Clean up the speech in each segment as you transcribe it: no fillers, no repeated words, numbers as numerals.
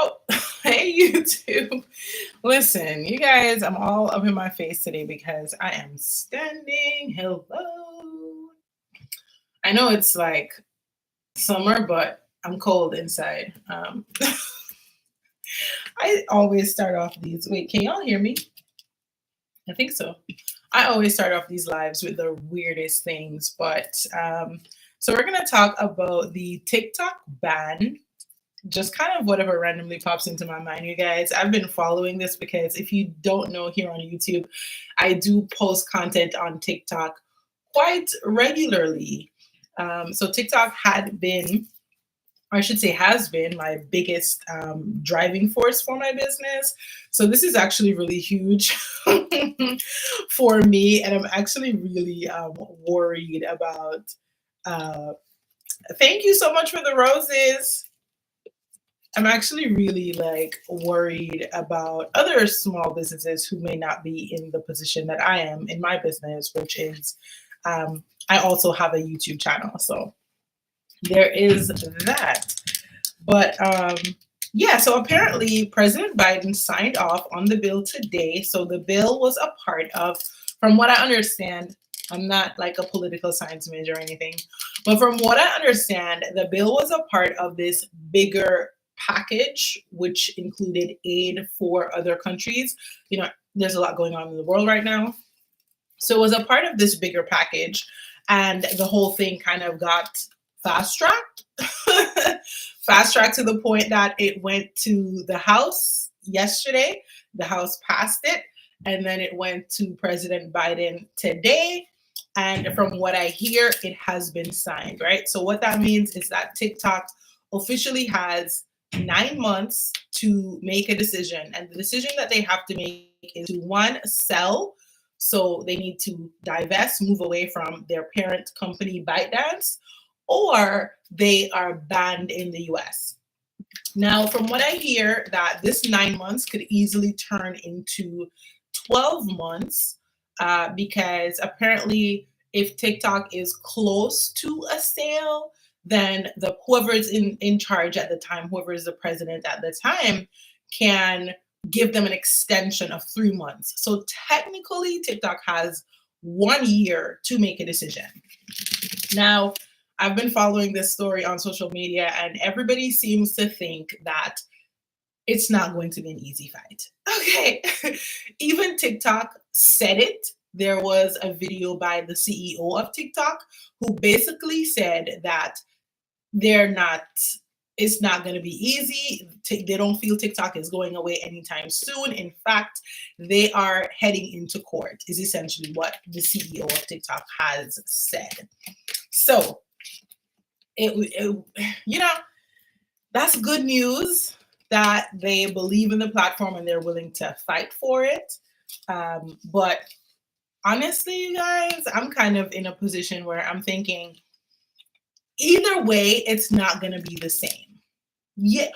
Oh, hey YouTube. Listen, you guys, I'm all up in my face today because I am standing. Hello. I know it's like summer, but I'm cold inside. I always start off these. Wait, can y'all hear me? I think so. I always start off these lives with the weirdest things, but so we're gonna talk about the TikTok ban, just kind of whatever randomly pops into my mind, you guys. I've been following this because if you don't know, here on YouTube, I do post content on TikTok quite regularly. So TikTok had been, or I should say, has been my biggest driving force for my business. So this is actually really huge for me, and I'm actually really worried about. Uh, Thank you so much for the roses. I'm actually really like worried about other small businesses who may not be in the position that I am in my business, which is I also have a YouTube channel. So there is that. But yeah, so apparently President Biden signed off on the bill today. So the bill was a part of, from what I understand, I'm not like a political science major or anything, but from what I understand, the bill was a part of this bigger package, which included aid for other countries. You know, there's a lot going on in the world right now. So it was a part of this bigger package, and the whole thing kind of got fast tracked. Fast tracked to the point that it went to the House yesterday. The House passed it, and then it went to President Biden today. And from what I hear, it has been signed, right? So what that means is that TikTok officially has 9 months to make a decision. And the decision that they have to make is to, one, sell. So they need to divest, move away from their parent company, ByteDance, or they are banned in the US. Now, from what I hear, that this 9 months could easily turn into 12 months because apparently, if TikTok is close to a sale, then whoever is in charge at the time, whoever is the president at the time, can give them an extension of 3 months. So technically, TikTok has 1 year to make a decision. Now, I've been following this story on social media, and everybody seems to think that it's not going to be an easy fight. Okay. Even TikTok said it. There was a video by the CEO of TikTok who basically said that they're not, it's not going to be easy. They don't feel TikTok is going away anytime soon. In fact, they are heading into court, is essentially what the CEO of TikTok has said. So, you know, that's good news that they believe in the platform and they're willing to fight for it. But honestly, you guys, I'm kind of in a position where I'm thinking either way, it's not going to be the same. Yeah.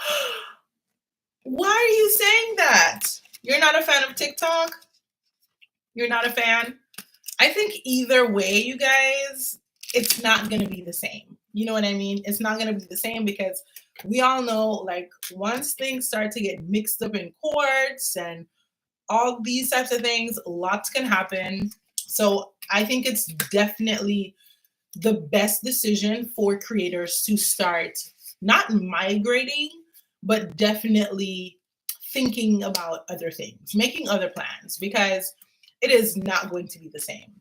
Why are you saying that? You're not a fan of TikTok? You're not a fan? I think either way, you guys, it's not going to be the same. You know what I mean? It's not going to be the same because we all know, like, once things start to get mixed up in courts and all these types of things, lots can happen. So I think it's definitely the best decision for creators to start not migrating, but definitely thinking about other things, making other plans, because it is not going to be the same.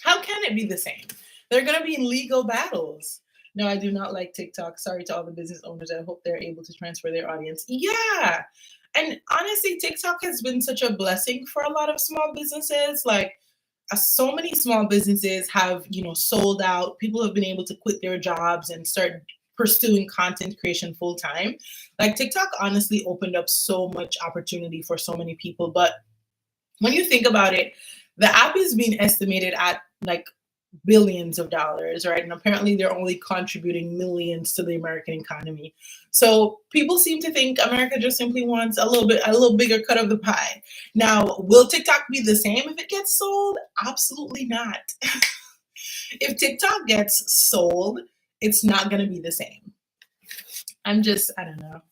How can it be the same? They're going to be in legal battles. No, I do not like TikTok. Sorry to all the business owners. I hope they're able to transfer their audience. Yeah. And honestly, TikTok has been such a blessing for a lot of small businesses. Like, so many small businesses have, sold out. People have been able to quit their jobs and start pursuing content creation full time. Like, TikTok honestly opened up so much opportunity for so many people. But when you think about it, the app is being estimated at like billions of dollars, right? And apparently they're only contributing millions to the American economy. So people seem to think America just simply wants a little bigger cut of the pie. Now, will TikTok be the same if it gets sold? Absolutely not. If TikTok gets sold, it's not going to be the same. I don't know.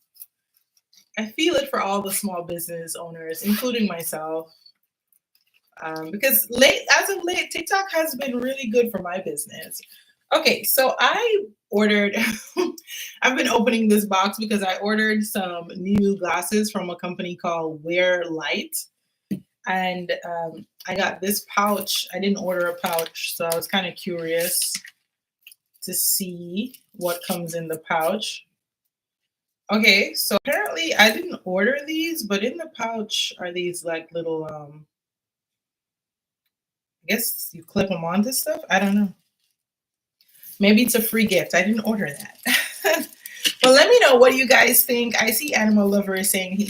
I feel it for all the small business owners, including myself. Because as of late, TikTok has been really good for my business. Okay, so I ordered, I've been opening this box because I ordered some new glasses from a company called WhereLight. And I got this pouch. I didn't order a pouch, so I was kind of curious to see what comes in the pouch. Okay, so apparently I didn't order these, but in the pouch are these like little I guess you clip them onto stuff. I don't know. Maybe it's a free gift. I didn't order that. But let me know what you guys think. I see Animal Lover is saying,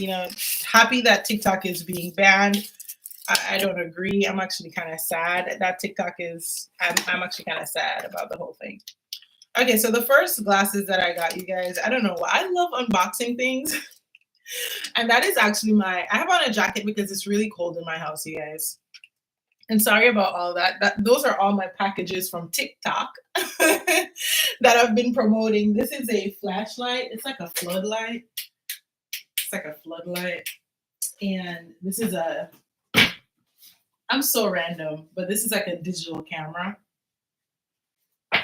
happy that TikTok is being banned. I don't agree. I'm actually kind of sad that TikTok is. I'm actually kind of sad about the whole thing. Okay, so the first glasses that I got, you guys, I don't know. I love unboxing things. And that is actually I have on a jacket because it's really cold in my house, you guys. And sorry about all that. Those are all my packages from TikTok that I've been promoting. This is a flashlight. It's like a floodlight. And this is I'm so random, but this is like a digital camera.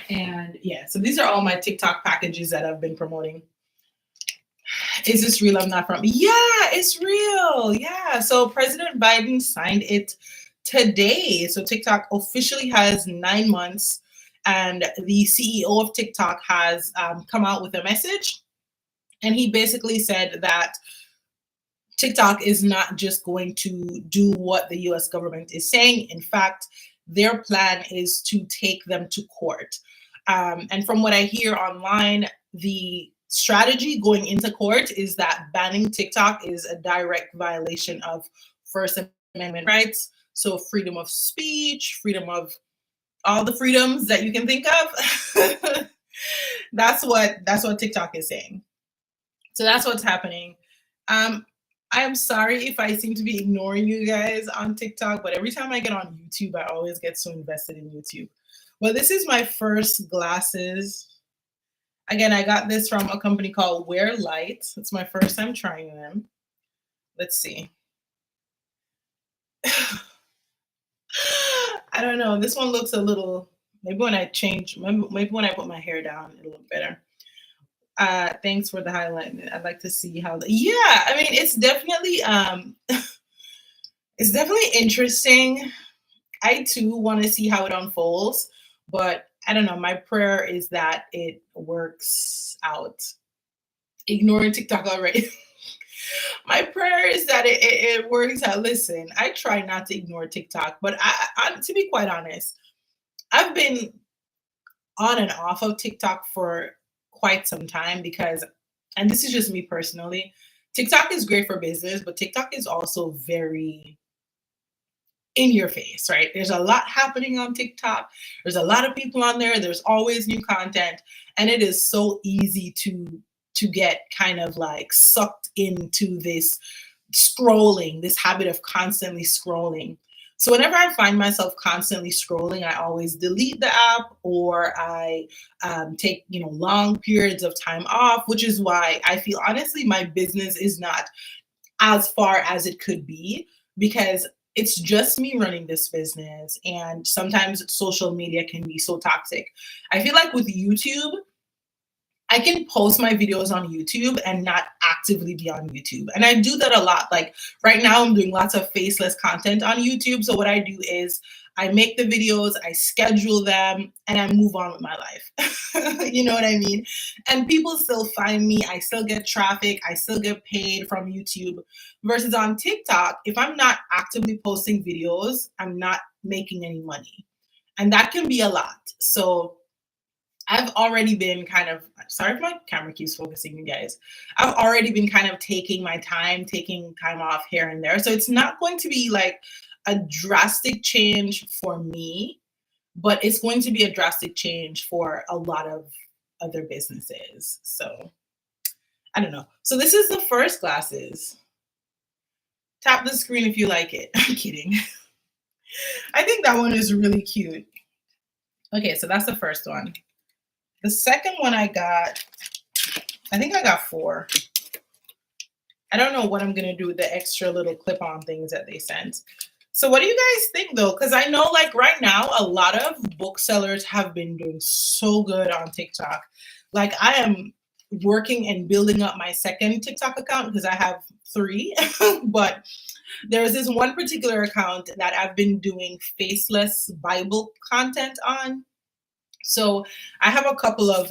And yeah, so these are all my TikTok packages that I've been promoting. Is this real? I'm not from. Yeah, it's real. Yeah. So President Biden signed it today. So TikTok officially has 9 months, and the CEO of TikTok has come out with a message. And he basically said that TikTok is not just going to do what the US government is saying. In fact, their plan is to take them to court. And from what I hear online, the strategy going into court is that banning TikTok is a direct violation of First Amendment rights. So freedom of speech, freedom of all the freedoms that you can think of. That's what TikTok is saying. So that's what's happening. I am sorry if I seem to be ignoring you guys on TikTok, but every time I get on YouTube, I always get so invested in YouTube. Well, this is my first glasses. Again, I got this from a company called WhereLight. It's my first time trying them. Let's see. I don't know. This one looks a little, maybe when I put my hair down, it'll look better. Thanks for the highlight. I'd like to see how, yeah, I mean, it's definitely interesting. I too want to see how it unfolds, but I don't know. My prayer is that it works out. Ignoring TikTok already. My prayer is that it works out. Listen, I try not to ignore TikTok, but I to be quite honest, I've been on and off of TikTok for quite some time because, and this is just me personally, TikTok is great for business, but TikTok is also very in your face, right? There's a lot happening on TikTok. There's a lot of people on there. There's always new content, and it is so easy to get kind of like sucked into this scrolling, this habit of constantly scrolling. So whenever I find myself constantly scrolling, I always delete the app, or I take long periods of time off, which is why I feel honestly my business is not as far as it could be, because it's just me running this business, and sometimes social media can be so toxic. I feel like with YouTube, I can post my videos on YouTube and not actively be on YouTube. And I do that a lot. Like right now, I'm doing lots of faceless content on YouTube. So what I do is I make the videos, I schedule them, and I move on with my life. You know what I mean? And people still find me. I still get traffic. I still get paid from YouTube. Versus on TikTok, if I'm not actively posting videos, I'm not making any money. And that can be a lot. So I've already been kind of, sorry if my camera keeps focusing, you guys. I've already been kind of taking time off here and there. So it's not going to be like a drastic change for me, but it's going to be a drastic change for a lot of other businesses. So I don't know. So this is the first glasses. Tap the screen if you like it. I'm kidding. I think that one is really cute. Okay, so that's the first one. The second one I got, I think I got 4. I don't know what I'm gonna do with the extra little clip-on things that they sent. So what do you guys think though? Because I know like right now a lot of booksellers have been doing so good on TikTok. Like I am working and building up my second TikTok account because I have three, but there's this one particular account that I've been doing faceless Bible content on. So I have a couple of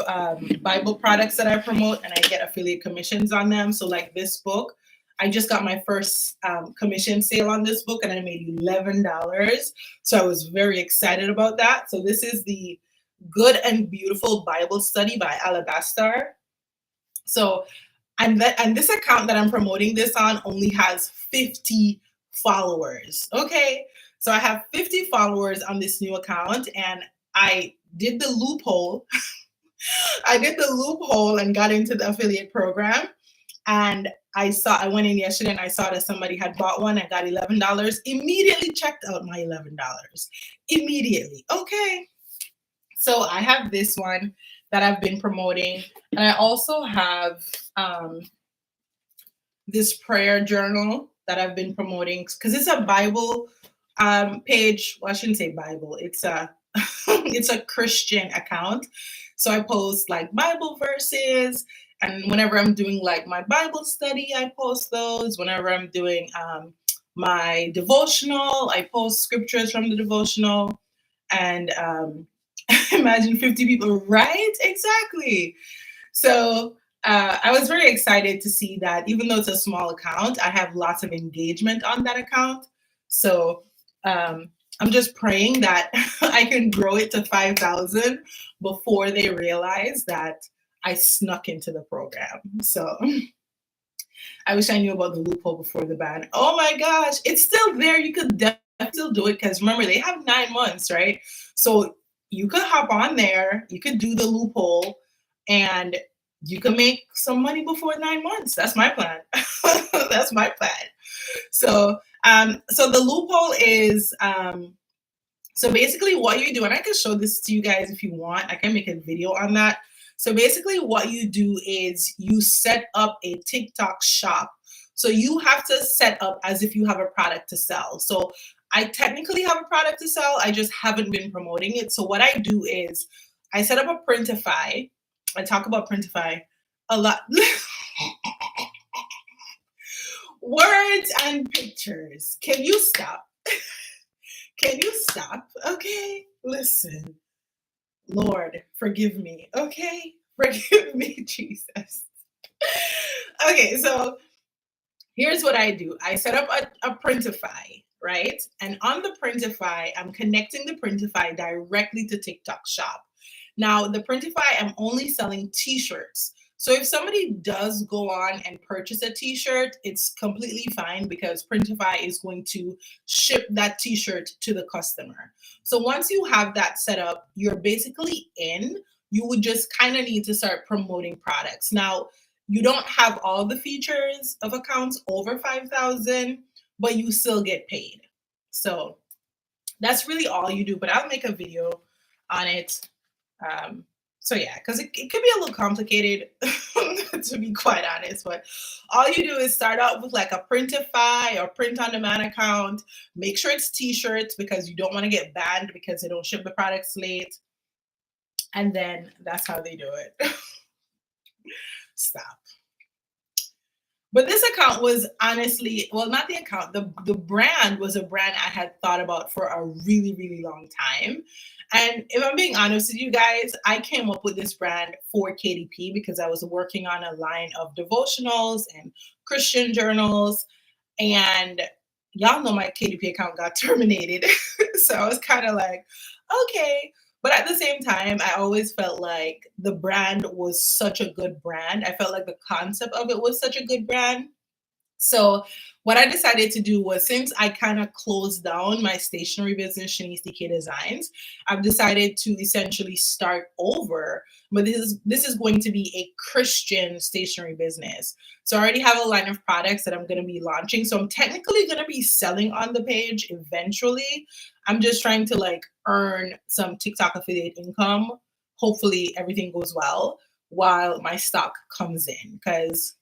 Bible products that I promote and I get affiliate commissions on them. So like this book, I just got my first commission sale on this book and I made $11. So I was very excited about that. So this is the Good and Beautiful Bible Study by Alabaster. So and this account that I'm promoting this on only has 50 followers. Okay. So I have 50 followers on this new account and I did the loophole. I did the loophole and got into the affiliate program. And I went in yesterday and I saw that somebody had bought one. I got $11. Immediately checked out my $11. Immediately. Okay. So I have this one that I've been promoting. And I also have this prayer journal that I've been promoting because it's a Bible page. Well, I shouldn't say Bible. It's a it's a Christian account. So I post like Bible verses, and whenever I'm doing like my Bible study, I post those. Whenever I'm doing my devotional, I post scriptures from the devotional. And imagine 50 people, right? Exactly. So I was very excited to see that even though it's a small account, I have lots of engagement on that account. So I'm just praying that I can grow it to 5,000 before they realize that I snuck into the program. So I wish I knew about the loophole before the ban. Oh my gosh, it's still there. You could definitely still do it because remember, they have 9 months, right? So you could hop on there, you could do the loophole, and you can make some money before 9 months. That's my plan. That's my plan. So so the loophole is so basically what you do, and I can show this to you guys if you want. I can make a video on that. So basically what you do is you set up a TikTok shop. So you have to set up as if you have a product to sell. So I technically have a product to sell. I just haven't been promoting it. So what I do is I set up a Printify. I talk about Printify a lot. Words and pictures. Can you stop? Can you stop? Okay, listen. Lord, forgive me. Okay, forgive me, Jesus. Okay, so here's what I do. I set up a Printify, right? And on the Printify, I'm connecting the Printify directly to TikTok Shop. Now, the Printify, I'm only selling t-shirts. So if somebody does go on and purchase a t-shirt, it's completely fine because Printify is going to ship that t-shirt to the customer. So once you have that set up, you're basically in. You would just kind of need to start promoting products. Now, you don't have all the features of accounts over 5,000, but you still get paid. So that's really all you do, but I'll make a video on it. So yeah, because it could be a little complicated to be quite honest, but all you do is start out with like a Printify or print on demand account. Make sure it's t-shirts because you don't want to get banned because they don't ship the products late. And then that's how they do it. Stop. But this account was honestly, well, not the account, the brand was a brand I had thought about for a really, really long time. And if I'm being honest with you guys, I came up with this brand for KDP because I was working on a line of devotionals and Christian journals. And y'all know my KDP account got terminated. So I was kind of like, okay. But at the same time, I always felt like the brand was such a good brand. I felt like the concept of it was such a good brand. So what I decided to do was, since I kind of closed down my stationery business, Shanice DK Designs, I've decided to essentially start over. But this is going to be a Christian stationery business. So I already have a line of products that I'm going to be launching. So I'm technically going to be selling on the page eventually. I'm just trying to like earn some TikTok affiliate income. Hopefully everything goes well while my stock comes in, because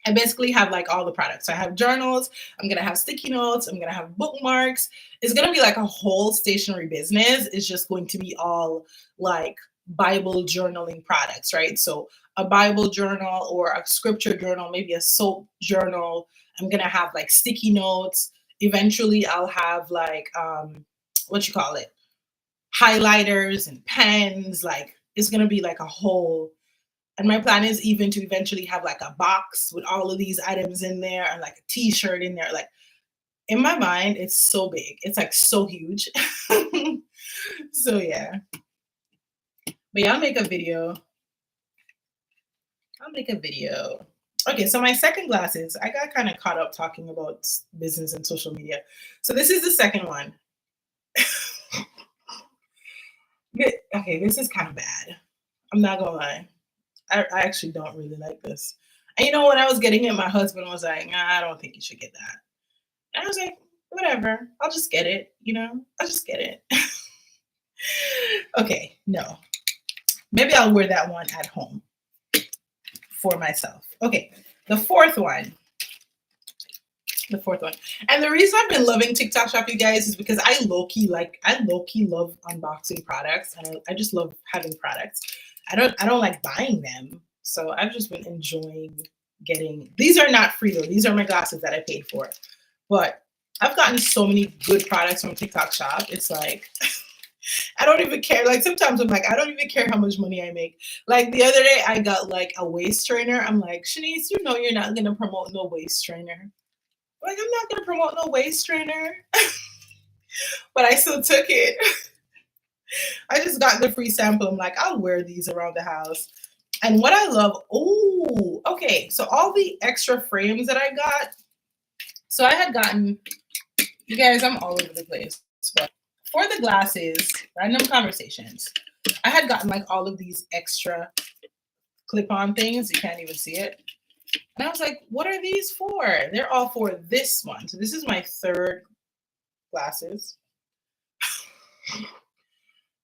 I basically have like all the products. So I have journals, I'm gonna have sticky notes, I'm gonna have bookmarks. It's gonna be like a whole stationery business. It's just going to be all like Bible journaling products, right? So a Bible journal or a scripture journal, maybe a soap journal. I'm gonna have like sticky notes. Eventually I'll have like what you call it, highlighters and pens. Like it's gonna be like a whole, and my plan is even to eventually have like a box with all of these items in there and like a t-shirt in there. Like in my mind, it's so big. It's like so huge. So yeah. But yeah, I'll make a video. I'll make a video. Okay, so my second glasses, I got kind of caught up talking about business and social media. So this is the second one. Okay, this is kind of bad. I'm not gonna lie. I actually don't really like this. And you know, when I was getting it, my husband was like, nah, I don't think you should get that. And I was like, whatever, I'll just get it, I'll just get it. Okay, no. Maybe I'll wear that one at home for myself. Okay, the fourth one. The fourth one. And the reason I've been loving TikTok Shop, you guys, is because I low-key love unboxing products, and I just love having products. I don't like buying them. So I've just been enjoying getting, these are not free though. These are my glasses that I paid for. But I've gotten so many good products from TikTok Shop. It's like, I don't even care. Like sometimes I'm like, I don't even care how much money I make. Like the other day I got like a waist trainer. I'm like, Shanice, you know you're not gonna promote no waist trainer. Like I'm not gonna promote no waist trainer. But I still took it. I just got the free sample. I'm like, I'll wear these around the house. And what I love, oh, okay. So all the extra frames that I got. So I had gotten, you guys, I'm all over the place. But for the glasses, random conversations, I had gotten like all of these extra clip-on things. You can't even see it. And I was like, what are these for? They're all for this one. So this is my third glasses.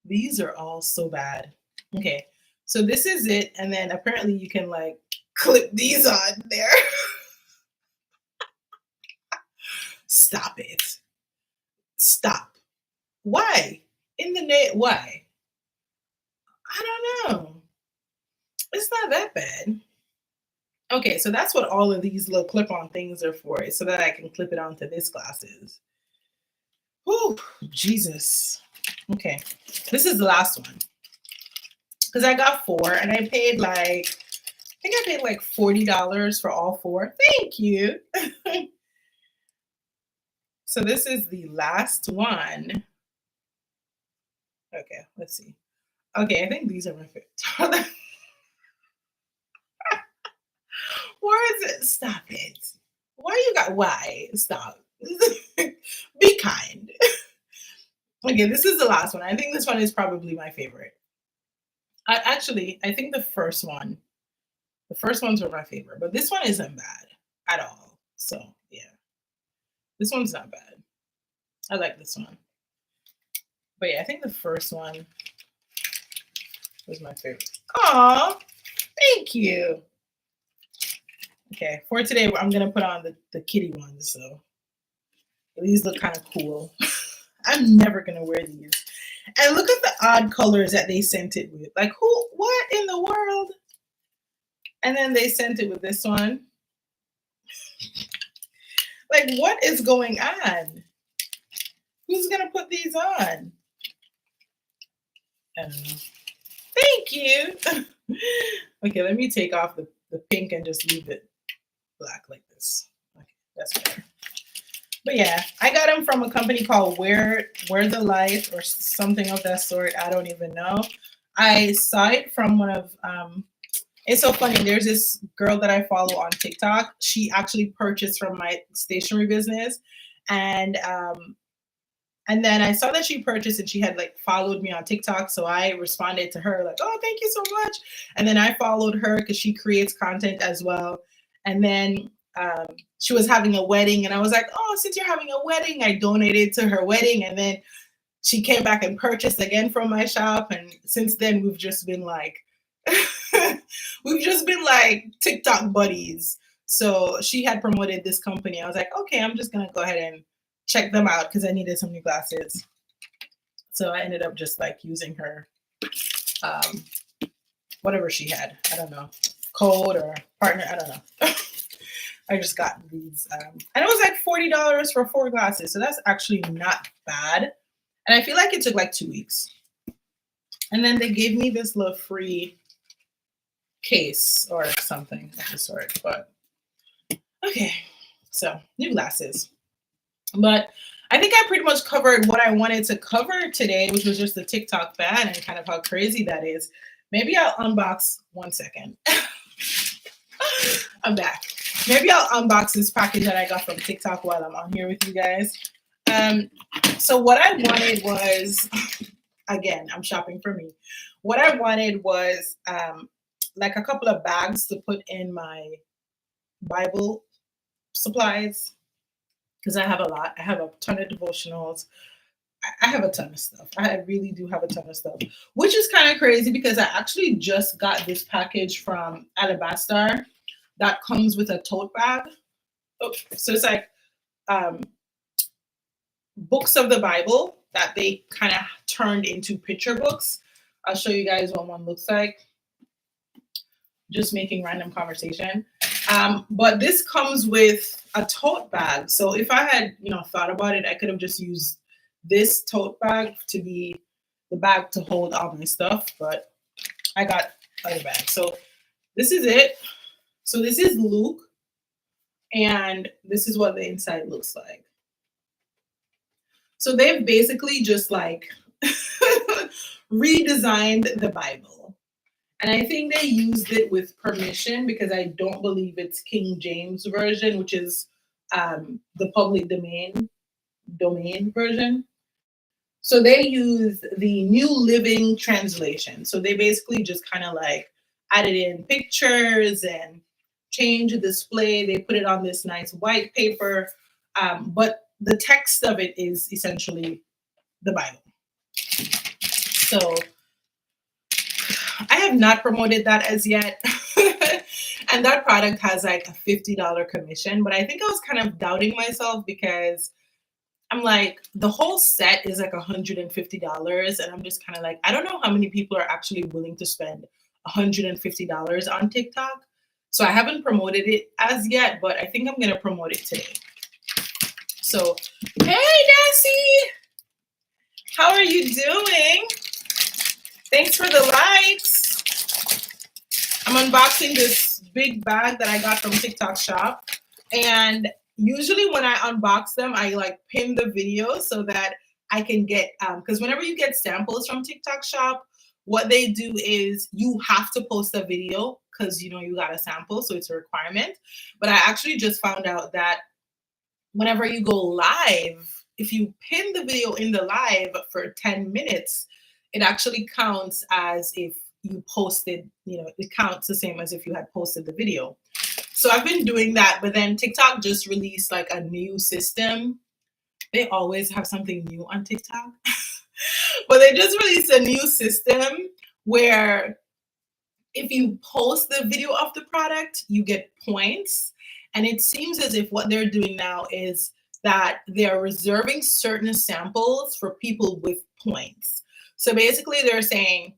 These are all so bad. Okay, so this is it. And then apparently you can like clip these on there. Stop it. Stop. Why? In the name, why? I don't know. It's not that bad. Okay, so that's what all of these little clip-on things are for, so that I can clip it onto this glasses. Oh, Jesus. Okay, this is the last one. Because I got 4 and I paid like, I think I paid like $40 for all 4. Thank you. So this is the last one. Okay, let's see. Okay, I think these are my favorite. Where is it? Stop it. Why? Stop. Be kind. Okay, this is the last one. I think this one is probably my favorite. I think the first ones were my favorite, but this one isn't bad at all. So yeah, this one's not bad. I like this one. But yeah, I think the first one was my favorite. Aw, thank you. Okay, for today, I'm gonna put on the kitty ones. So these look kind of cool. I'm never gonna wear these. And look at the odd colors that they sent it with. Like what in the world? And then they sent it with this one. Like what is going on? Who's gonna put these on? I don't know. Thank you. Okay, let me take off the pink and just leave it black like this. Okay, that's better. But yeah, I got them from a company called WhereLight or something of that sort. I don't even know. I saw it from one of it's so funny. There's this girl that I follow on TikTok. She actually purchased from my stationery business, and then I saw that she purchased and she had like followed me on TikTok. So I responded to her like, oh, thank you so much. And then I followed her because she creates content as well. And then she was having a wedding and I was like, oh, since you're having a wedding, I donated to her wedding. And then she came back and purchased again from my shop. And since then we've just been like, TikTok buddies. So she had promoted this company. I was like, okay, I'm just gonna go ahead and check them out because I needed some new glasses. So I ended up just like using her, um, whatever she had. I don't know, code or partner. I don't know. I just got these, and it was like $40 for 4 glasses. So that's actually not bad. And I feel like it took like 2 weeks. And then they gave me this little free case or something of the sort. But okay, so new glasses. But I think I pretty much covered what I wanted to cover today, which was just the TikTok ban and kind of how crazy that is. Maybe I'll unbox 1 second. I'm back. Maybe I'll unbox this package that I got from TikTok while I'm on here with you guys. So what I wanted was, again, I'm shopping for me. What I wanted was like a couple of bags to put in my Bible supplies because I have a lot. I have a ton of devotionals. I have a ton of stuff. I really do have a ton of stuff, which is kind of crazy because I actually just got this package from Alabaster that comes with a tote bag. Oh, so it's like books of the Bible that they kind of turned into picture books. I'll show you guys what one looks like. Just making random conversation. But this comes with a tote bag. So if I had, thought about it, I could have just used this tote bag to be the bag to hold all my stuff, but I got other bags. So this is it. So this is Luke, and this is what the inside looks like. So they've basically just like redesigned the Bible. And I think they used it with permission because I don't believe it's King James Version, which is the public domain version. So they used the New Living Translation. So they basically just kind of like added in pictures and changed the display. They put it on this nice white paper. But the text of it is essentially the Bible. So I have not promoted that as yet. And that product has like a $50 commission. But I think I was kind of doubting myself because I'm like, the whole set is like $150. And I'm just kind of like, I don't know how many people are actually willing to spend $150 on TikTok. So I haven't promoted it as yet, but I think I'm going to promote it today. So, hey, Nancy, how are you doing? Thanks for the likes. I'm unboxing this big bag that I got from TikTok Shop. And usually when I unbox them, I like pin the video so that I can get, because whenever you get samples from TikTok Shop, what they do is you have to post a video because, you got a sample. So it's a requirement. But I actually just found out that whenever you go live, if you pin the video in the live for 10 minutes, it actually counts as if you posted, it counts the same as if you had posted the video. So I've been doing that, but then TikTok just released like a new system. They always have something new on TikTok. But they just released a new system where if you post the video of the product, you get points. And it seems as if what they're doing now is that they're reserving certain samples for people with points. So basically they're saying,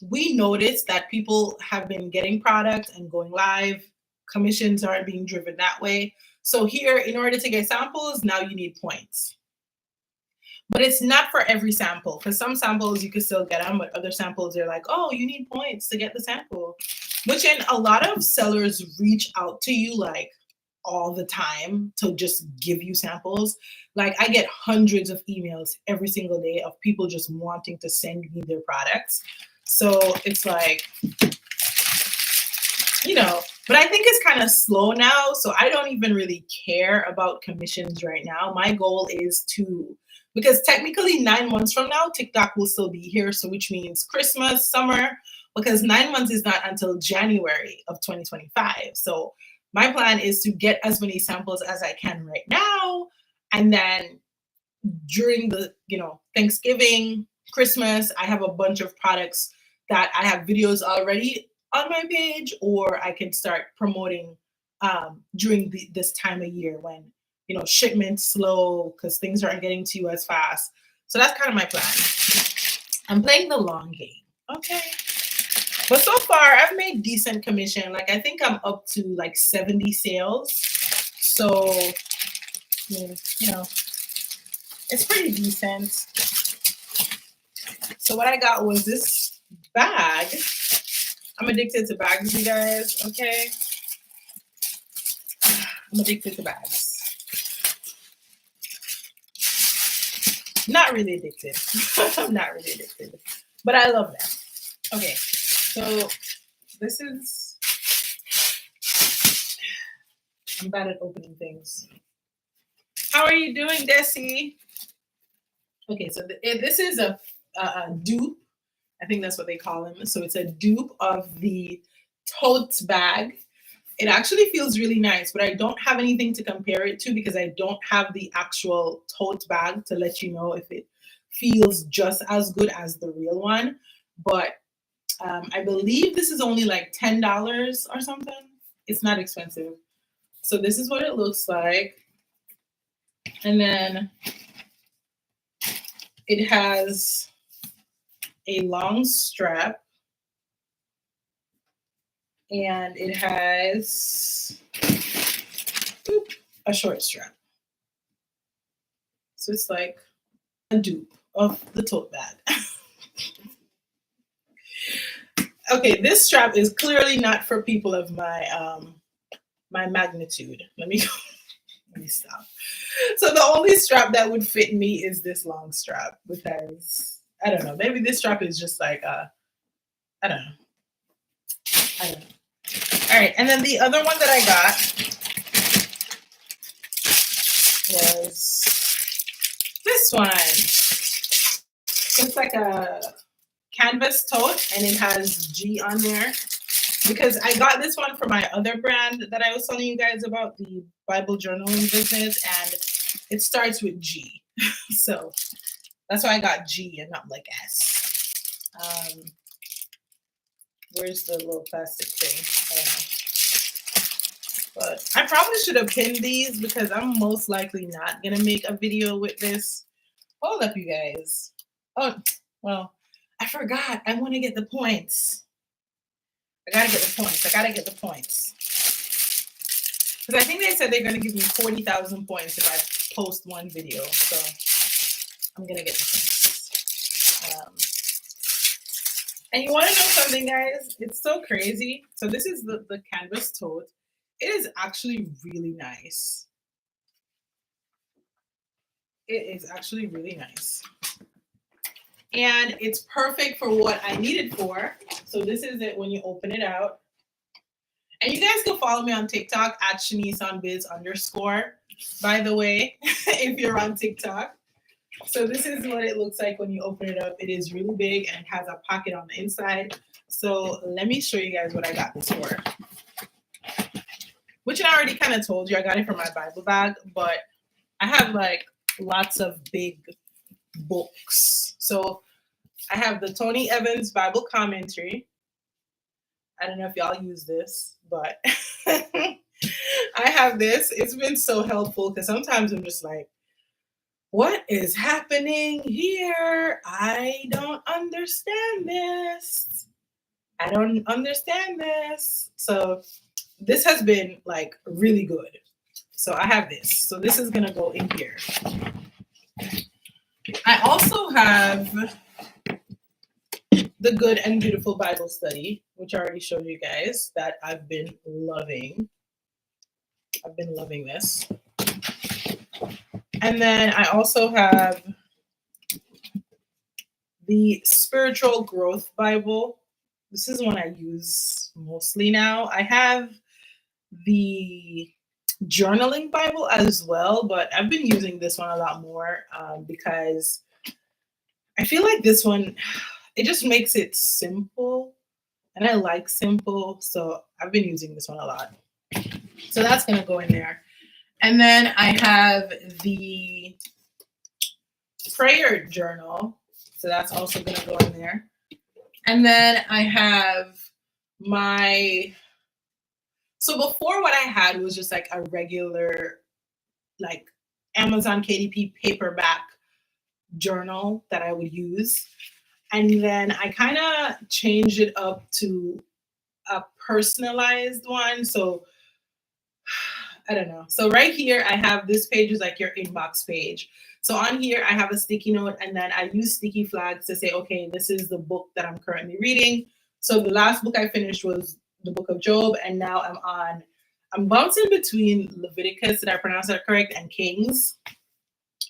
we noticed that people have been getting product and going live. Commissions aren't being driven that way. So here, in order to get samples, now you need points. But it's not for every sample, because some samples you can still get them, but other samples they're like, oh, you need points to get the sample. Which in a lot of sellers reach out to you like all the time to just give you samples. Like I get hundreds of emails every single day of people just wanting to send me their products. So it's like, but I think it's kind of slow now. So I don't even really care about commissions right now. My goal is because technically 9 months from now, TikTok will still be here. So which means Christmas, summer, because 9 months is not until January of 2025. So my plan is to get as many samples as I can right now. And then during the, Thanksgiving, Christmas, I have a bunch of products that I have videos already on my page, or I can start promoting during this time of year when, shipments slow because things aren't getting to you as fast. So that's kind of my plan. I'm playing the long game. Okay. But so far I've made decent commission. Like I think I'm up to like 70 sales. So, I mean, it's pretty decent. So what I got was this bag. I'm addicted to bags, you guys. Okay. I'm addicted to bags. Not really addicted. I'm not really addicted. But I love them. Okay. So this is, I'm bad at opening things. How are you doing, Desi? Okay, so this is a dupe. I think that's what they call them. So it's a dupe of the tote bag. It actually feels really nice, but I don't have anything to compare it to because I don't have the actual tote bag to let you know if it feels just as good as the real one. But I believe this is only like $10 or something. It's not expensive. So this is what it looks like. And then it has a long strap. And it has a short strap. So it's like a dupe of the tote bag. Okay, this strap is clearly not for people of my my magnitude. Let me stop. So the only strap that would fit me is this long strap because I don't know. Maybe this strap is just like I don't know. All right, and then the other one that I got was this one. It's like a canvas tote and it has G on there because I got this one for my other brand that I was telling you guys about, the Bible journaling business, and it starts with G. So that's why I got G and not like S. Where's the little plastic thing? I don't know. But I probably should have pinned these because I'm most likely not going to make a video with this. Hold up, you guys. Oh, well, I forgot. I want to get the points. I got to get the points. Because I think they said they're going to give me 40,000 points if I post one video. So I'm going to get the points. And you want to know something, guys? It's so crazy. So this is the canvas tote. It is actually really nice. It is actually really nice. And it's perfect for what I need it for. So this is it when you open it out. And you guys can follow me on TikTok at ShaniceOnBiz_, by the way, if you're on TikTok. So this is what it looks like when you open it up. It is really big and has a pocket on the inside. So let me show you guys what I got this for. Which I already kind of told you. I got it for my Bible bag, but I have like lots of big books. So I have the Tony Evans Bible Commentary. I don't know if y'all use this, but I have this. It's been so helpful because sometimes I'm just like, what is happening here? I don't understand this. So this has been like really good. So I have this. So this is going to go in here. I also have the Good and Beautiful Bible Study, which I already showed you guys, that I've been loving. I've been loving this. And then I also have the Spiritual Growth Bible. This is one I use mostly now. I have the Journaling Bible as well, but I've been using this one a lot more because I feel like this one, it just makes it simple, and I like simple, so I've been using this one a lot. So that's going to go in there. And then I have the prayer journal, so that's also going to go in there. And then I have my So before, what I had was just like a regular, like Amazon KDP paperback journal that I would use. And then I kind of changed it up to a personalized one. So I don't know. So right here, I have this page is like your inbox page. So on here, I have a sticky note, and then I use sticky flags to say, okay, this is the book that I'm currently reading. So the last book I finished was the book of Job, and now I'm bouncing between Leviticus, did I pronounce that correct, and Kings,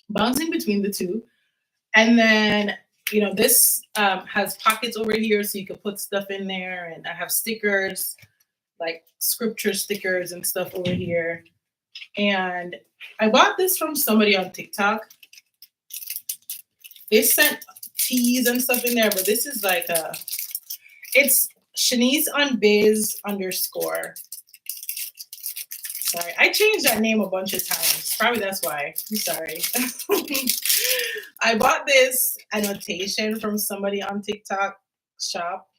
bouncing between the two. And then, this has pockets over here, so you can put stuff in there, and I have stickers, like scripture stickers and stuff over here. And I bought this from somebody on TikTok. They sent teas and stuff in there, but this is like it's Shanice on Biz _ Sorry, I changed that name a bunch of times. Probably that's why. I'm sorry. I bought this annotation from somebody on TikTok shop.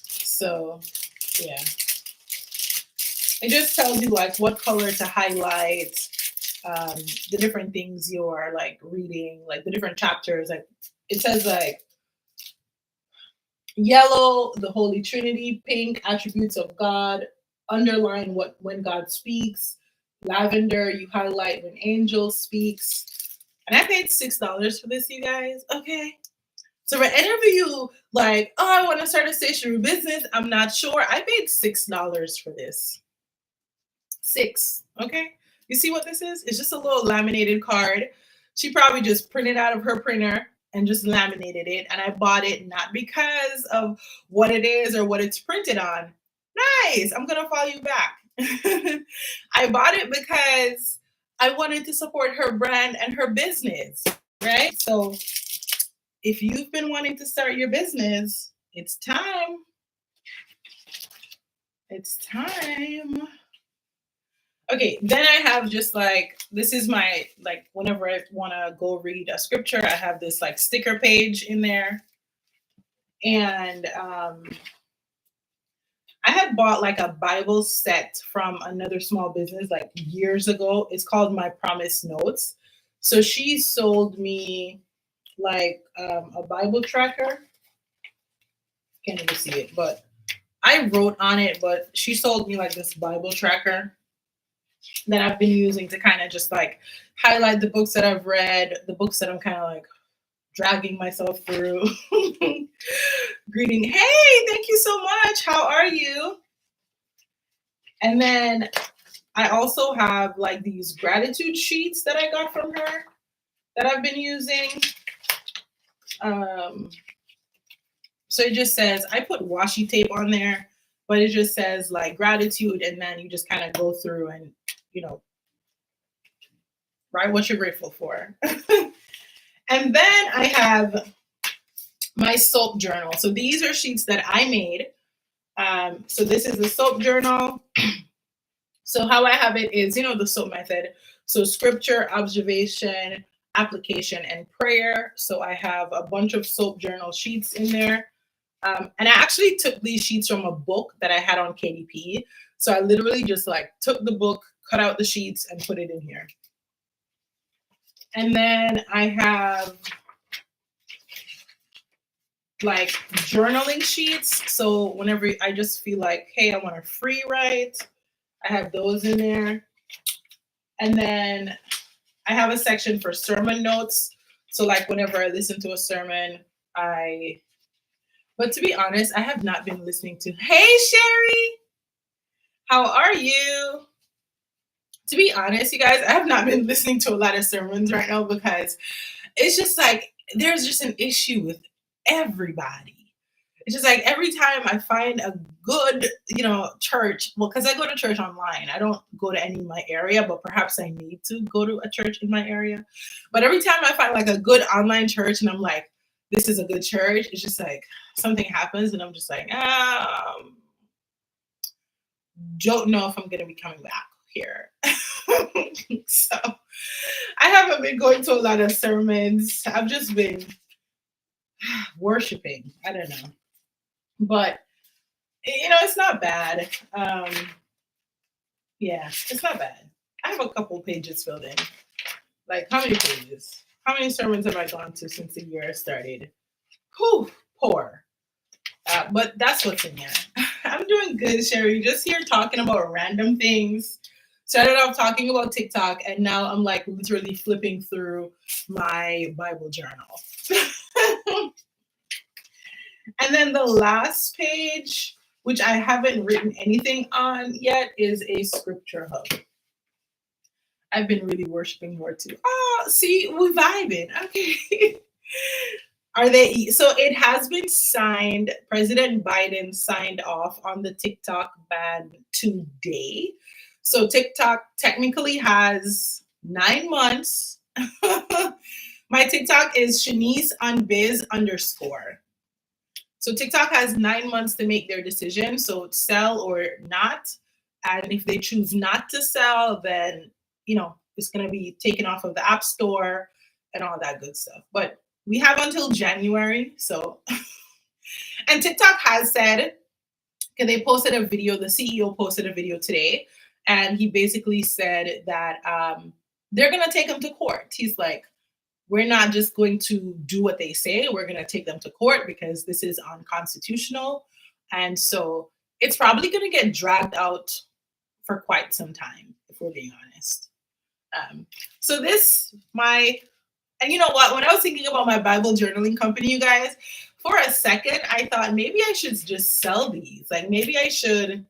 So yeah. It just tells you like what color to highlight, the different things you're like reading, like the different chapters. Like it says like yellow, the Holy Trinity; pink, attributes of God; underline when God speaks; lavender, you highlight when angel speaks. And I paid $6 for this, you guys. Okay. So for any of you like, oh, I want to start a stationery business, I'm not sure. I paid $6 for this. 6. Okay. You see what this is? It's just a little laminated card. She probably just printed out of her printer and just laminated it. And I bought it not because of what it is or what it's printed on. Nice. I'm going to follow you back. I bought it because I wanted to support her brand and her business, right? So if you've been wanting to start your business, it's time. It's time. Okay, then I have just like, this is my, like, whenever I want to go read a scripture, I have this like sticker page in there. And I had bought like a Bible set from another small business like years ago. It's called My Promise Notes. So she sold me like a Bible tracker. Can't even see it, but I wrote on it, but she sold me like this Bible tracker that I've been using to kind of just like highlight the books that I've read, the books that I'm kind of like dragging myself through. Greeting, hey, thank you so much. How are you? And then I also have like these gratitude sheets that I got from her that I've been using. So it just says, I put washi tape on there, but it just says like gratitude, and then you just kind of go through and, write what you're grateful for. And then I have my soap journal. So these are sheets that I made. So this is the soap journal. So how I have it is, the soap method. So scripture, observation, application, and prayer. So I have a bunch of soap journal sheets in there. And I actually took these sheets from a book that I had on KDP. So I literally just like took the book, cut out the sheets, and put it in here. And then I have like journaling sheets. So whenever I just feel like, hey, I want to free write, I have those in there. And then I have a section for sermon notes. So like whenever I listen to a sermon, but to be honest, I have not been listening to, hey, Sherry, how are you? To be honest, you guys, I have not been listening to a lot of sermons right now because it's just like, there's just an issue with everybody. It's just like every time I find a good, church, well, because I go to church online. I don't go to any in my area, but perhaps I need to go to a church in my area. But every time I find like a good online church and I'm like, this is a good church, it's just like something happens and I'm just like, don't know if I'm going to be coming back here. So I haven't been going to a lot of sermons. I've just been worshiping. I don't know. But it's not bad. Yeah, it's not bad. I have a couple pages filled in. Like, how many pages? How many sermons have I gone to since the year started? Whew, poor. But that's what's in there. I'm doing good, Sherry. Just here talking about random things. Started off talking about TikTok, and now I'm like literally flipping through my Bible journal. And then the last page, which I haven't written anything on yet, is a scripture hub. I've been really worshiping more too. Oh, see, we're vibing. Okay. Are they? So it has been signed. President Biden signed off on the TikTok ban today. So TikTok technically has 9 months. My TikTok is Shanice on biz underscore. So TikTok has 9 months to make their decision. So sell or not. And if they choose not to sell, then, it's going to be taken off of the App Store and all that good stuff. But we have until January. So, and TikTok has said, because they posted a video, the CEO posted a video today, and he basically said that they're going to take them to court. He's like, we're not just going to do what they say. We're going to take them to court because this is unconstitutional. And so it's probably going to get dragged out for quite some time, if we're being honest. So and you know what? When I was thinking about my Bible journaling company, you guys, for a second, I thought maybe I should just sell these. Like maybe I should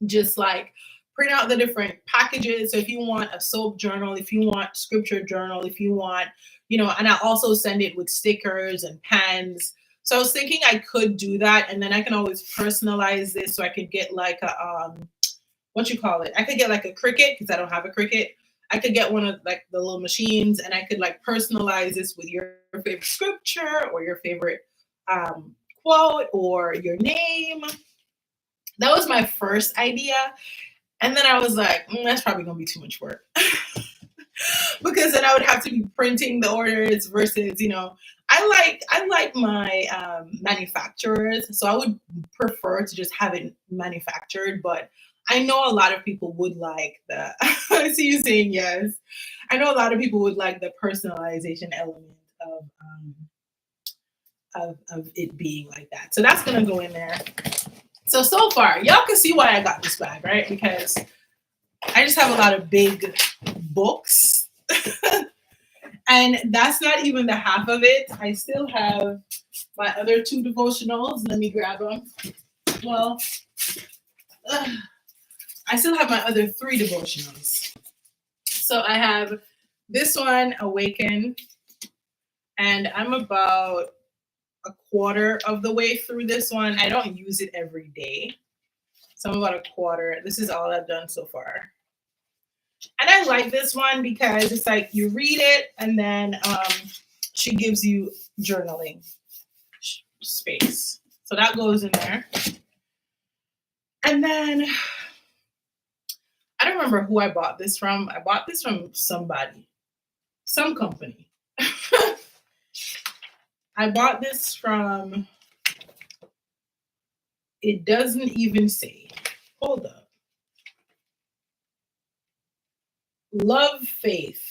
just like print out the different packages. So if you want a soap journal, if you want scripture journal, if you want, and I also send it with stickers and pens. So I was thinking I could do that, and then I can always personalize this. So I could get like a what you call it? I could get like a Cricut because I don't have a Cricut. I could get one of like the little machines, and I could like personalize this with your favorite scripture or your favorite quote or your name. That was my first idea. And then I was like, that's probably going to be too much work. Because then I would have to be printing the orders versus, I like my manufacturers. So I would prefer to just have it manufactured, but I know a lot of people would like the, I see you saying yes. I know a lot of people would like the personalization element of it being like that. So that's going to go in there. So far, y'all can see why I got this bag, right? Because I just have a lot of big books. And that's not even the half of it. I still have my other 2 devotionals. Let me grab them. Well, I still have my other 3 devotionals. So I have this one, Awaken, and I'm about a quarter of the way through this one. I don't use it every day. So I'm about a quarter. This is all I've done so far. And I like this one because it's like you read it and then she gives you journaling space. So that goes in there. And then I don't remember who I bought this from. I bought this from somebody, some company. I bought this from, it doesn't even say. Hold up. Love and Faith.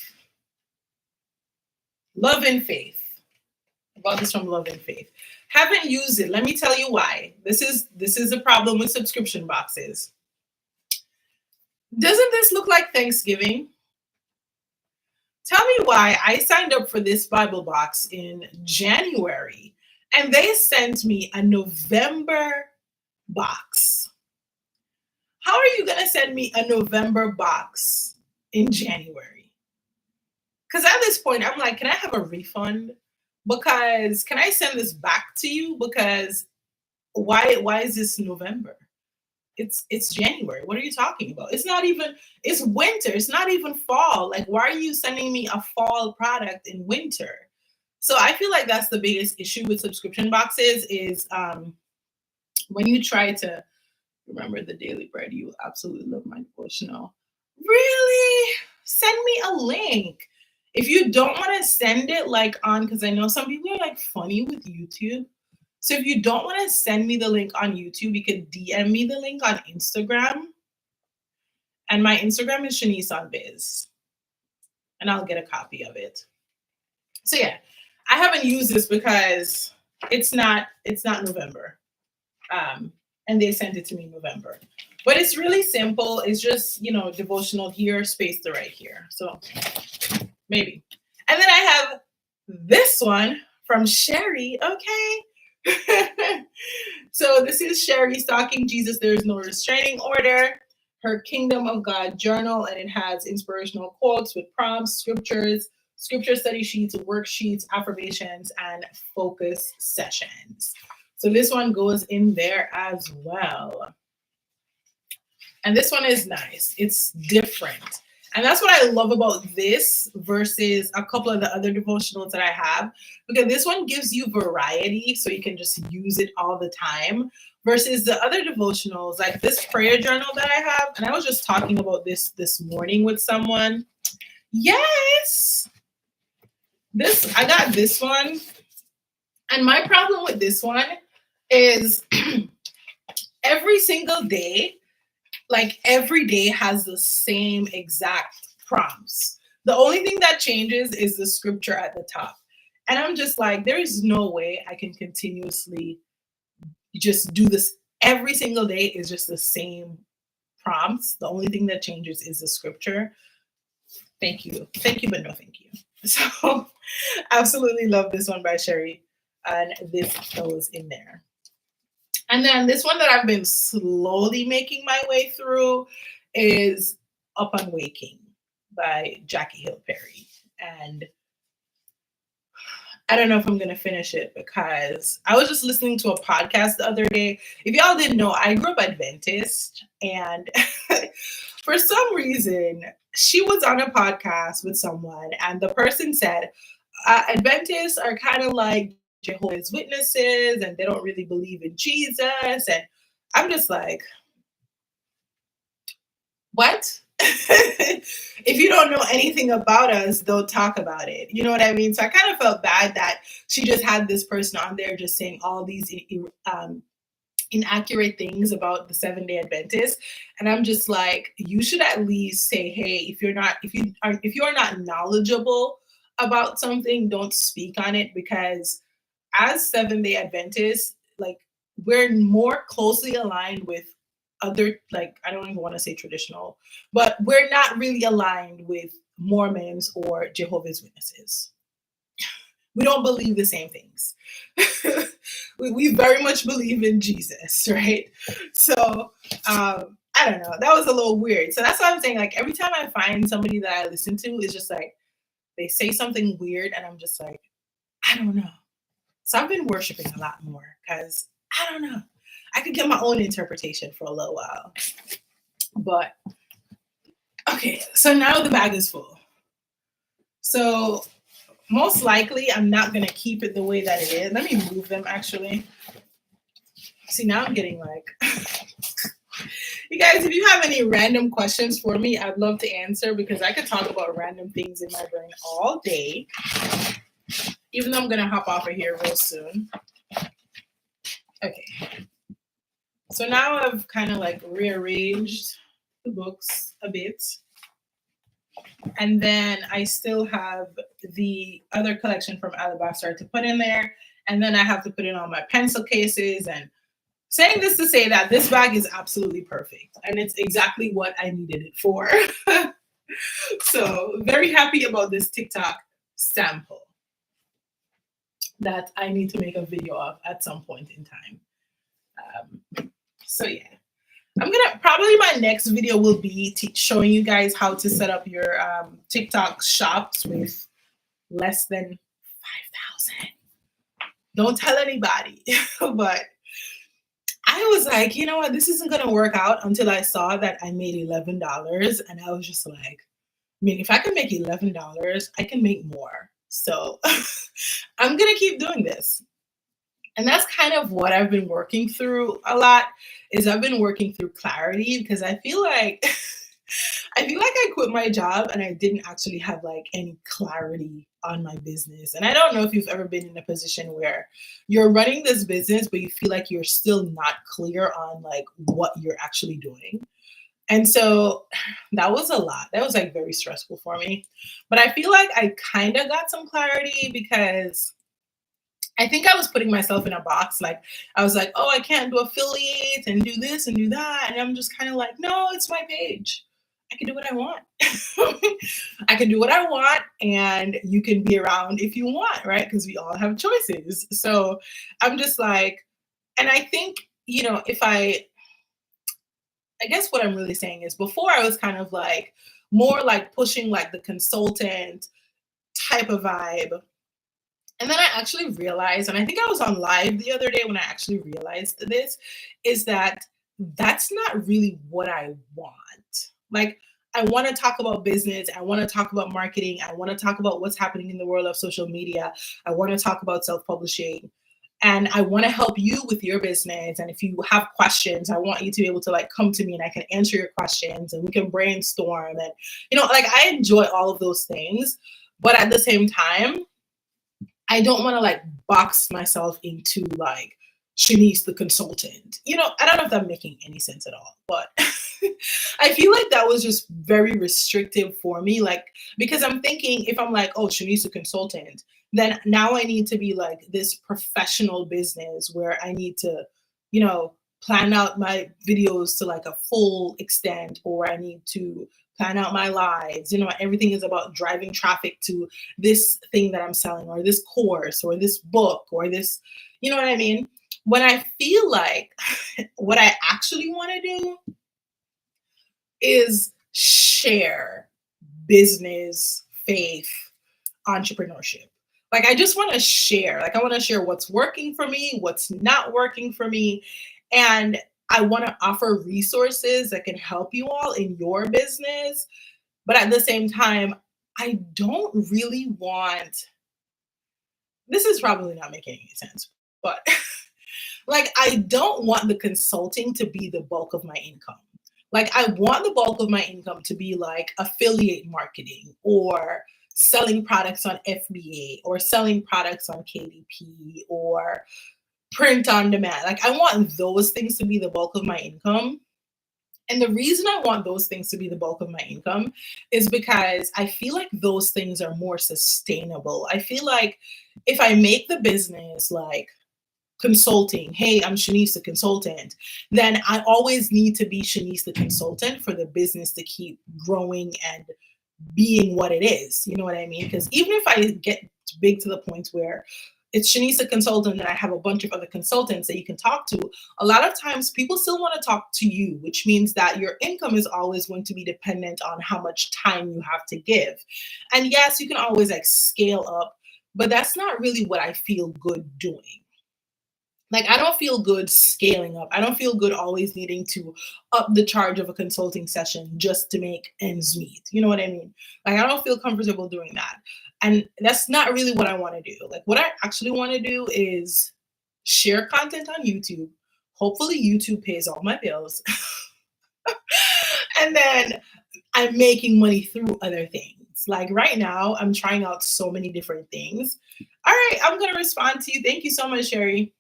I bought this from Love and Faith. Haven't used it. Let me tell you why. This is a problem with subscription boxes. Doesn't this look like Thanksgiving? Tell me why I signed up for this Bible box in January and they sent me a November box. How are you going to send me a November box in January? Because at this point, I'm like, can I have a refund? Because can I send this back to you? Because why is this November? It's January. What are you talking about? It's winter. It's not even fall. Like, why are you sending me a fall product in winter? So I feel like that's the biggest issue with subscription boxes is when you try to remember the daily bread. You absolutely love my devotional. Really? Send me a link. If you don't want to send it like on, because I know some people are like funny with YouTube. So if you don't want to send me the link on YouTube, you can DM me the link on Instagram. And my Instagram is Shanice on Biz. And I'll get a copy of it. So yeah, I haven't used this because it's not November. And they sent it to me in November. But it's really simple. It's just, devotional here, space to right here. So maybe. And then I have this one from Sherry. Okay. So this is Sherry Stalking Jesus. There is no restraining order. Her Kingdom of God journal, and it has inspirational quotes with prompts, scriptures, scripture study sheets, worksheets, affirmations, and focus sessions. So this one goes in there as well. And this one is nice. It's different. And that's what I love about this versus a couple of the other devotionals that I have, because this one gives you variety so you can just use it all the time versus the other devotionals, like this prayer journal that I have. And I was just talking about this morning with someone. Yes. I got this one. And my problem with this one is every single day, like every day has the same exact prompts. The only thing that changes is the scripture at the top. And I'm just like, there is no way I can continuously just do this every single day. Is just the same prompts. The only thing that changes is the scripture. Thank you, but no thank you. So absolutely love this one by Sherry. And this goes in there. And then this one that I've been slowly making my way through is Up and Waking by Jackie Hill Perry. And I don't know if I'm going to finish it because I was just listening to a podcast the other day. If y'all didn't know, I grew up Adventist. And for some reason, she was on a podcast with someone. And the person said, Adventists are kind of like Jehovah's Witnesses, and they don't really believe in Jesus. And I'm just like, what? If you don't know anything about us, don't talk about it. You know what I mean? So I kind of felt bad that she just had this person on there just saying all these inaccurate things about the Seventh-day Adventists. And I'm just like, you should at least say, hey, if you are not knowledgeable about something, don't speak on it, because as Seventh-day Adventists, like, we're more closely aligned with other, like, I don't even want to say traditional, but we're not really aligned with Mormons or Jehovah's Witnesses. We don't believe the same things. we very much believe in Jesus, right? So I don't know. That was a little weird. So that's what I'm saying. Like, every time I find somebody that I listen to, it's just like they say something weird, and I'm just like, I don't know. So I've been worshiping a lot more because I don't know. I could get my own interpretation for a little while. But okay, so now the bag is full. So most likely I'm not going to keep it the way that it is. Let me move them actually. See, now I'm getting like, you guys, if you have any random questions for me, I'd love to answer, because I could talk about random things in my brain all day. Even though I'm going to hop off of here real soon. Okay. So now I've kind of like rearranged the books a bit. And then I still have the other collection from Alabaster to put in there. And then I have to put in all my pencil cases. And saying this to say that this bag is absolutely perfect. And it's exactly what I needed it for. So very happy about this TikTok sample that I need to make a video of at some point in time. So yeah, probably my next video will be showing you guys how to set up your TikTok shops with less than 5,000. Don't tell anybody. But I was like, you know what, this isn't going to work out, until I saw that I made $11. And I was just like, I mean, if I can make $11, I can make more. So I'm going to keep doing this. And that's kind of what I've been working through a lot, is I've been working through clarity, because I feel like I quit my job and I didn't actually have like any clarity on my business. And I don't know if you've ever been in a position where you're running this business, but you feel like you're still not clear on like what you're actually doing. And so that was a lot. That was like very stressful for me. But I feel like I kind of got some clarity because I think I was putting myself in a box. Like I was like, oh, I can't do affiliates and do this and do that. And I'm just kind of like, no, it's my page. I can do what I want. I can do what I want, and you can be around if you want, right? Because we all have choices. So I'm just like, and I think, if I guess what I'm really saying is before I was kind of like more like pushing like the consultant type of vibe. And then I actually realized, and I think I was on live the other day when I actually realized this, is that that's not really what I want. Like, I want to talk about business. I want to talk about marketing. I want to talk about what's happening in the world of social media. I want to talk about self publishing. And I want to help you with your business. And if you have questions, I want you to be able to like come to me and I can answer your questions and we can brainstorm. And, like I enjoy all of those things. But at the same time, I don't want to like box myself into like Shanice the consultant. I don't know if that's making any sense at all, but I feel like that was just very restrictive for me. Like, because I'm thinking if I'm like, oh, Shanice the consultant, then now I need to be like this professional business where I need to, plan out my videos to like a full extent, or I need to plan out my lives. Everything is about driving traffic to this thing that I'm selling, or this course, or this book, or this, you know what I mean? When I feel like what I actually want to do is share business, faith, entrepreneurship. Like, I just want to share. Like, I want to share what's working for me, what's not working for me. And I want to offer resources that can help you all in your business. But at the same time, I don't really want, this is probably not making any sense, but like, I don't want the consulting to be the bulk of my income. Like, I want the bulk of my income to be like affiliate marketing, or selling products on FBA, or selling products on KDP, or print on demand. Like, I want those things to be the bulk of my income. And the reason I want those things to be the bulk of my income is because I feel like those things are more sustainable. I feel like if I make the business like consulting, hey, I'm Shanice the consultant, then I always need to be Shanice the consultant for the business to keep growing and being what it is. You know what I mean? Because even if I get big to the point where it's Shanice the consultant and I have a bunch of other consultants that you can talk to, a lot of times people still want to talk to you, which means that your income is always going to be dependent on how much time you have to give. And yes, you can always like scale up, but that's not really what I feel good doing. Like, I don't feel good scaling up. I don't feel good always needing to up the charge of a consulting session just to make ends meet. You know what I mean? Like, I don't feel comfortable doing that. And that's not really what I want to do. Like, what I actually want to do is share content on YouTube. Hopefully, YouTube pays all my bills. And then I'm making money through other things. Like, right now, I'm trying out so many different things. All right, I'm going to respond to you. Thank you so much, Sherry.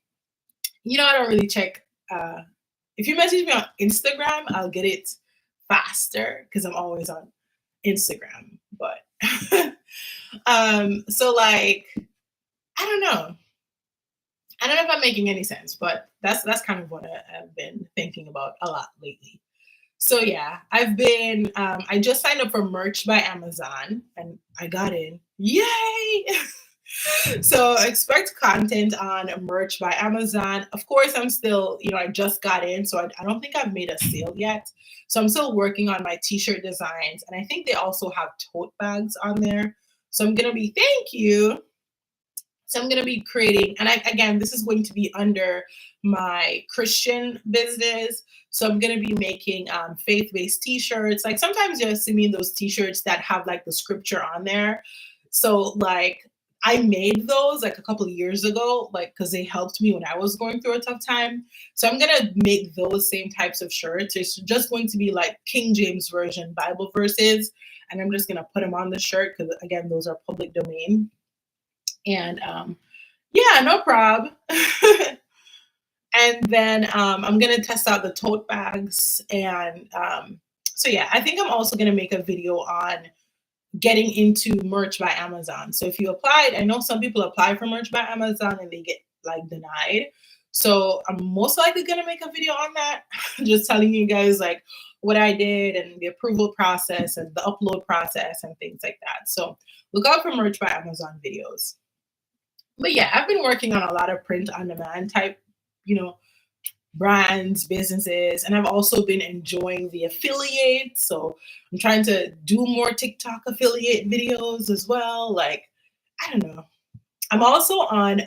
I don't really check. If you message me on Instagram, I'll get it faster because I'm always on Instagram. But so like, I don't know. I don't know if I'm making any sense, but that's kind of what I've been thinking about a lot lately. So yeah, I just signed up for Merch by Amazon and I got in. Yay! So expect content on Merch by Amazon. Of course, I'm still, I just got in, so I don't think I've made a sale yet. So I'm still working on my t-shirt designs. And I think they also have tote bags on there. So I'm going to be, thank you. So I'm going to be creating, and again, this is going to be under my Christian business. So I'm going to be making faith-based t-shirts. Like sometimes you'll see me in those t-shirts that have like the scripture on there. So like, I made those like a couple of years ago, like because they helped me when I was going through a tough time. So I'm gonna make those same types of shirts. It's just going to be like King James Version Bible verses, and I'm just gonna put them on the shirt because again, those are public domain. And yeah, no problem. And then I'm gonna test out the tote bags. And so yeah, I think I'm also gonna make a video on getting into merch by Amazon. So if you applied, I know some people apply for merch by Amazon and they get like denied. So I'm most likely gonna make a video on that, just telling you guys like what I did and the approval process and the upload process and things like that. So look out for merch by Amazon videos. But yeah, I've been working on a lot of print on demand type, you know, brands, businesses, and I've also been enjoying the affiliate. So I'm trying to do more TikTok affiliate videos as well. Like, I don't know. I'm also on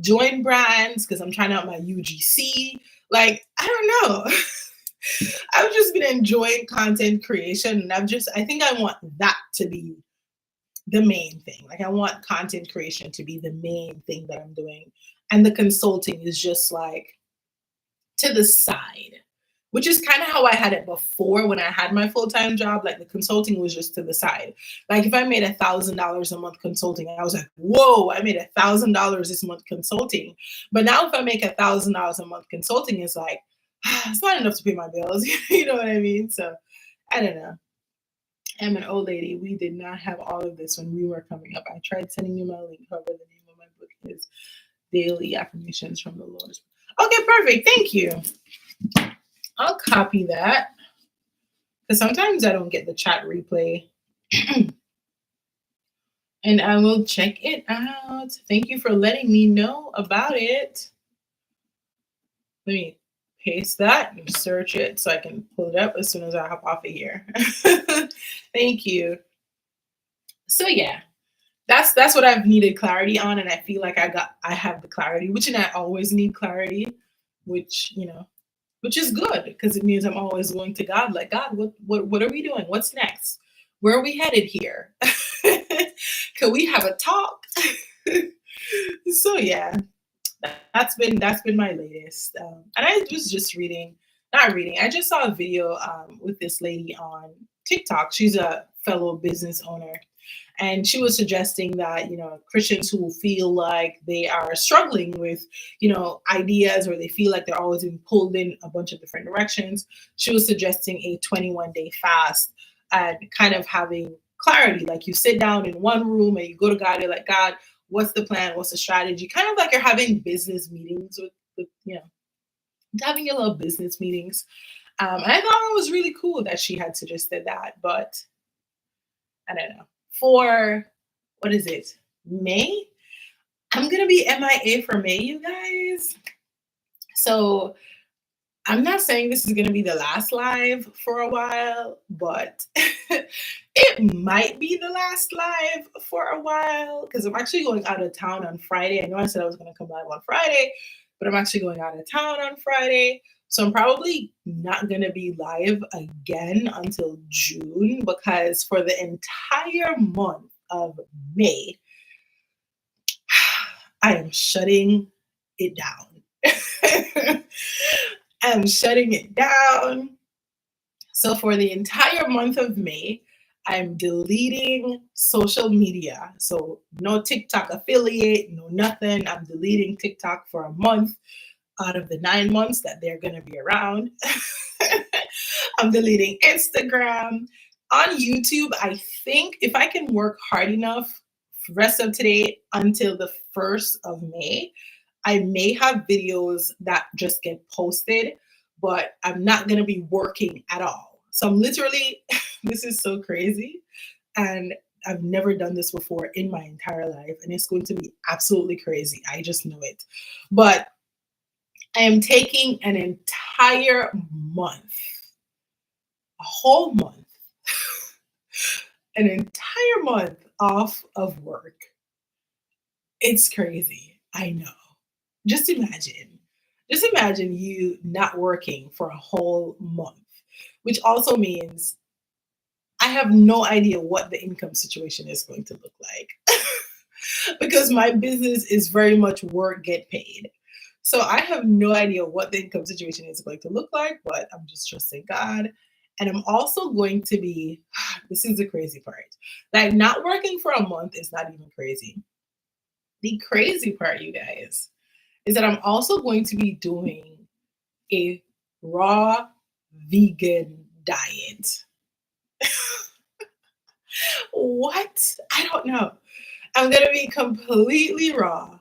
Join Brands because I'm trying out my UGC. Like, I don't know. I've just been enjoying content creation, and I think I want that to be the main thing. Like, I want content creation to be the main thing that I'm doing. And the consulting is just like to the side, which is kind of how I had it before when I had my full-time job. Like the consulting was just to the side. Like if I made $1,000 a month consulting, I was like, whoa, I made $1,000 this month consulting. But now if I make $1,000 a month consulting, it's like, it's not enough to pay my bills. You know what I mean? So I don't know. I'm an old lady. We did not have all of this when we were coming up. I tried sending you my link. However, the name of my book is Daily Affirmations from the Lord. Okay, perfect. Thank you. I'll copy that because sometimes I don't get the chat replay. And I will check it out. Thank you for letting me know about it. Let me paste that and search it so I can pull it up as soon as I hop off of here. Thank you. So yeah, that's what I've needed clarity on, and I feel like I have the clarity, which, and I always need clarity, which which is good because it means I'm always going to God, like, God, what are we doing? What's next? Where are we headed here? Can we have a talk? So yeah, that's been my latest. And I was just not reading. I just saw a video with this lady on TikTok. She's a fellow business owner, and she was suggesting that Christians who feel like they are struggling with ideas, or they feel like they're always being pulled in a bunch of different directions, she was suggesting a 21-day fast and kind of having clarity. Like you sit down in one room and you go to God, you're like, God, what's the plan, what's the strategy, kind of like you're having business meetings with having your little business meetings. And I thought it was really cool that she had suggested that, but I don't know. For what is it? May? I'm gonna be MIA for May, you guys. So I'm not saying this is gonna be the last live for a while, but it might be the last live for a while because I'm actually going out of town on Friday. I know I said I was gonna come live on Friday, but I'm actually going out of town on Friday. So I'm probably not going to be live again until June, because for the entire month of May, I am shutting it down. I'm shutting it down. So for the entire month of May, I'm deleting social media. So no TikTok affiliate, no nothing. I'm deleting TikTok for a month out of the 9 months that they're going to be around. I'm deleting Instagram. On YouTube, I think if I can work hard enough rest of today until the 1st of May, I may have videos that just get posted, but I'm not going to be working at all. So I'm literally, this is so crazy. And I've never done this before in my entire life. And it's going to be absolutely crazy. I just know it. But I am taking an entire month, a whole month, an entire month off of work. It's crazy. I know. Just imagine you not working for a whole month, which also means I have no idea what the income situation is going to look like because my business is very much work, get paid. So I have no idea what the income situation is going to look like, but I'm just trusting God. And I'm also going to be, this is the crazy part, like not working for a month is not even crazy. The crazy part, you guys, is that I'm also going to be doing a raw vegan diet. What? I don't know. I'm going to be completely raw,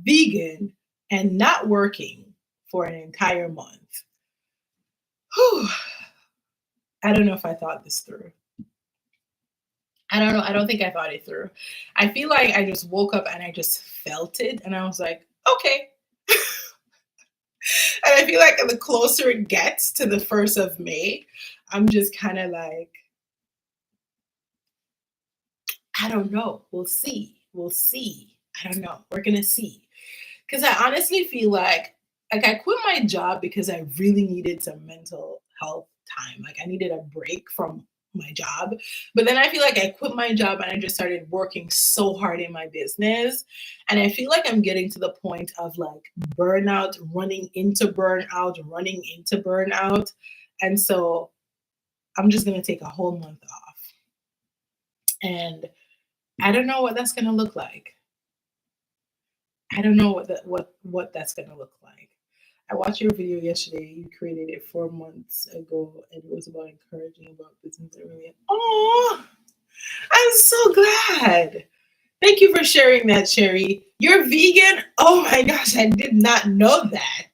vegan, and not working for an entire month. Whew. I don't know if I thought this through. I don't know. I don't think I thought it through. I feel like I just woke up and I just felt it and I was like, okay. And I feel like the closer it gets to the 1st of May, I'm just kind of like, I don't know. We'll see. We'll see. I don't know. We're going to see. Because I honestly feel like I quit my job because I really needed some mental health time. Like I needed a break from my job. But then I feel like I quit my job and I just started working so hard in my business. And I feel like I'm getting to the point of like burnout, running into burnout. And so I'm just going to take a whole month off. And I don't know what that's going to look like. I don't know what that's going to look like. I watched your video yesterday. You created it 4 months ago, and it was about encouraging about business and really. Oh, I'm so glad. Thank you for sharing that, Sherry. You're vegan? Oh my gosh, I did not know that.